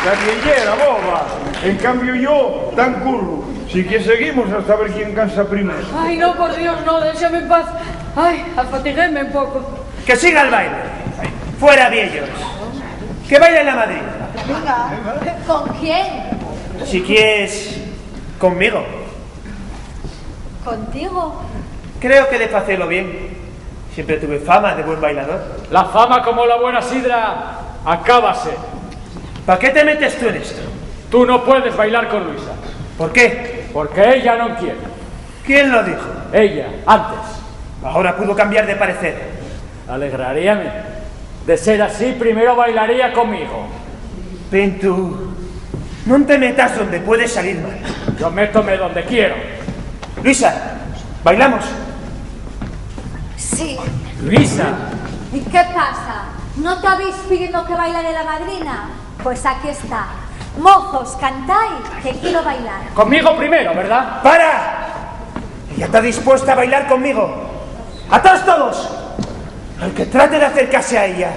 La viellera, boba. En cambio yo, tan curro. Si que seguimos hasta ver quién cansa primero. Ay, no, por Dios, no, déjame en paz. Ay, afatiguéme un poco. Que siga el baile. Fuera viejos. Que baile la Madrid. ¿Con quién? Si quieres, conmigo. ¿Contigo? Creo que de hacerlo bien. Siempre tuve fama de buen bailador. La fama como la buena sidra, acábase. ¿Para qué te metes tú en esto? Tú no puedes bailar con Luisa. ¿Por qué? Porque ella no quiere. ¿Quién lo dijo? Ella, antes. Ahora pudo cambiar de parecer. Alegraríame. De ser así, primero bailaría conmigo. Pintu, no te metas donde puedes salir mal. Yo métome donde quiero. Luisa, ¿bailamos? Sí. Luisa. ¿Y qué pasa? ¿No te habéis pedido que bailaré la madrina? Pues aquí está. Mozos, cantáis, que quiero bailar. Conmigo primero, ¿verdad? ¡Para! Ella está dispuesta a bailar conmigo. ¡Atrás todos! Al que trate de acercarse a ella.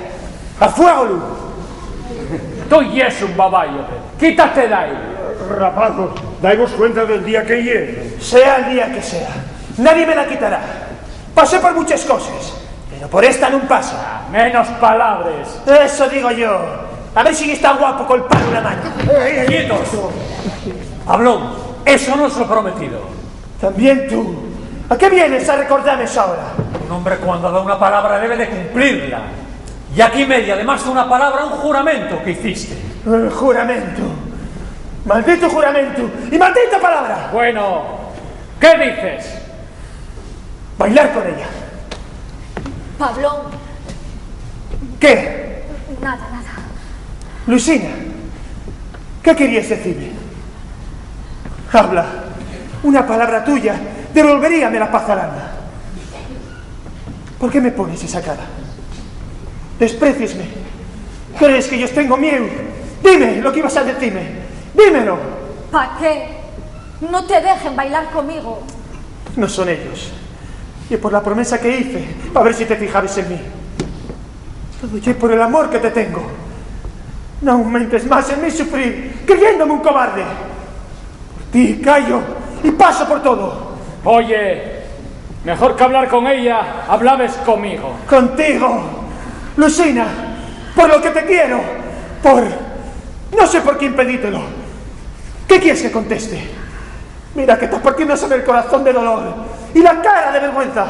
¡A fuego, Lu! Tú y es un baballo. Quítate de ahí. Rapazos, daos cuenta del día que llegue. Sea el día que sea, nadie me la quitará. Pasé por muchas cosas, pero por esta no paso. Menos palabras. Eso digo yo. A ver si está guapo con el palo en la mano. ¡Quietos! Hablón, eso no es lo prometido. También tú. ¿A qué vienes a recordarme eso ahora? Un hombre cuando da una palabra debe de cumplirla. Y aquí media, además de una palabra, un juramento que hiciste. El juramento. Maldito juramento. Y maldita palabra. Bueno, ¿qué dices? Bailar con ella. Pablón. ¿Qué? Nada, nada. Lucina, ¿qué querías decirme? Habla. Una palabra tuya devolveríame la paz al alma. ¿Por qué me pones esa cara? Despreciesme. ¿Crees que yo tengo miedo? Dime lo que ibas a decirme. Dímelo. ¿Para qué? No te dejen bailar conmigo. No son ellos. Y por la promesa que hice, a ver si te fijabas en mí. Todo y por el amor que te tengo. No aumentes más en mi sufrir, creyéndome un cobarde. Por ti callo y paso por todo. Oye, mejor que hablar con ella, hablabes conmigo. Contigo, Lucina, por lo que te quiero, por... No sé por qué impedítelo. ¿Qué quieres que conteste? Mira que está partiéndose el corazón de dolor y la cara de vergüenza.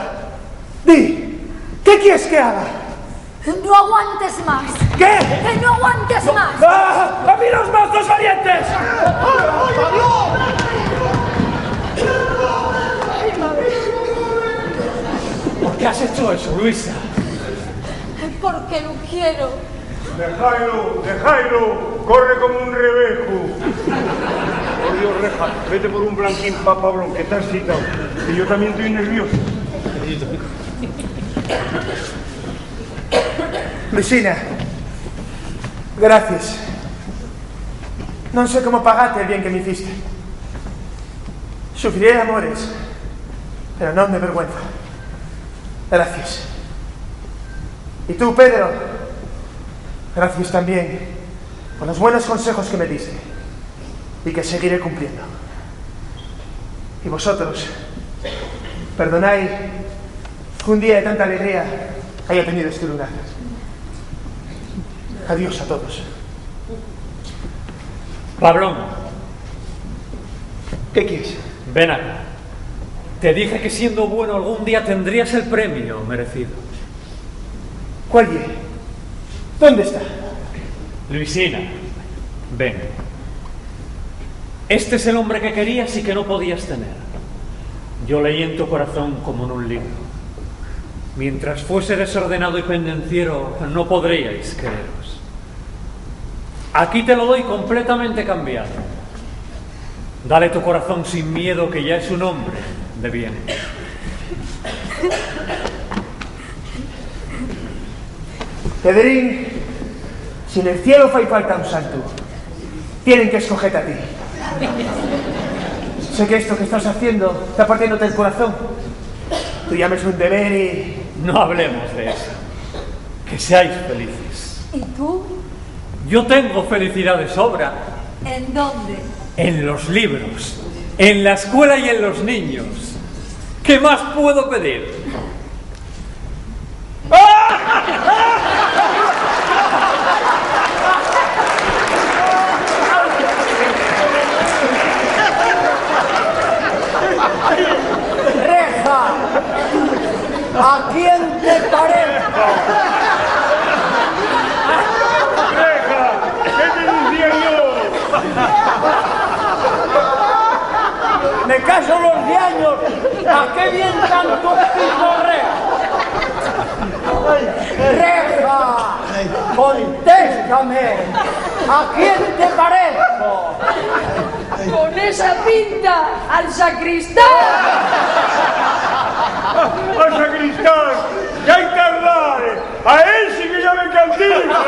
Di, ¿qué quieres que haga? No aguantes más. ¿Qué? Que no aguantes más. ¡Ah! ¡A mí los mozos valientes! ¿Por qué has hecho eso, Luisa? Porque no quiero. Dejailo, corre como un rebejo. Por Dios, Reja, vete por un blanquín pa' Pablón, que te has citado. Y yo también estoy nervioso. Luisina, gracias. Non sei como pagarte el bien que me hiciste. Sufriré amores, pero non de vergüenza. Gracias. Y tú, Pedro, gracias también por los buenos consejos que me diste y que seguiré cumpliendo. Y vosotros, perdonad que un día de tanta alegría haya tenido este lugar. Adiós a todos. Pablón. ¿Qué quieres? Ven acá. Te dije que siendo bueno algún día tendrías el premio merecido. ¿Cuál es? ¿Dónde está? Luisina, ven. Este es el hombre que querías y que no podías tener. Yo leí en tu corazón como en un libro. Mientras fuese desordenado y pendenciero, no podríais quereros. Aquí te lo doy completamente cambiado. Dale tu corazón sin miedo, que ya es un hombre de bien. Pedrín, si en el cielo fai falta un santo, tienen que escogerte a ti. Sé que esto que estás haciendo está partiéndote el corazón. Tú llames un deber y... No hablemos de eso. Que seáis felices. ¿Y tú? Yo tengo felicidad de sobra. ¿En dónde? En los libros, en la escuela y en los niños. ¿Qué más puedo pedir? ¡Reja! ¿A quién te parezco? ¡Reja! ¿Qué te decía yo? Me caso los de años. ¿A qué bien tanto picorrea? ¡Reja! ¡Contéstame! ¿A quién te parezco? Con esa pinta, al sacristán. ¡Al sacristán! ¡Ya hay que hablar! ¡A él sí que ya me cantina!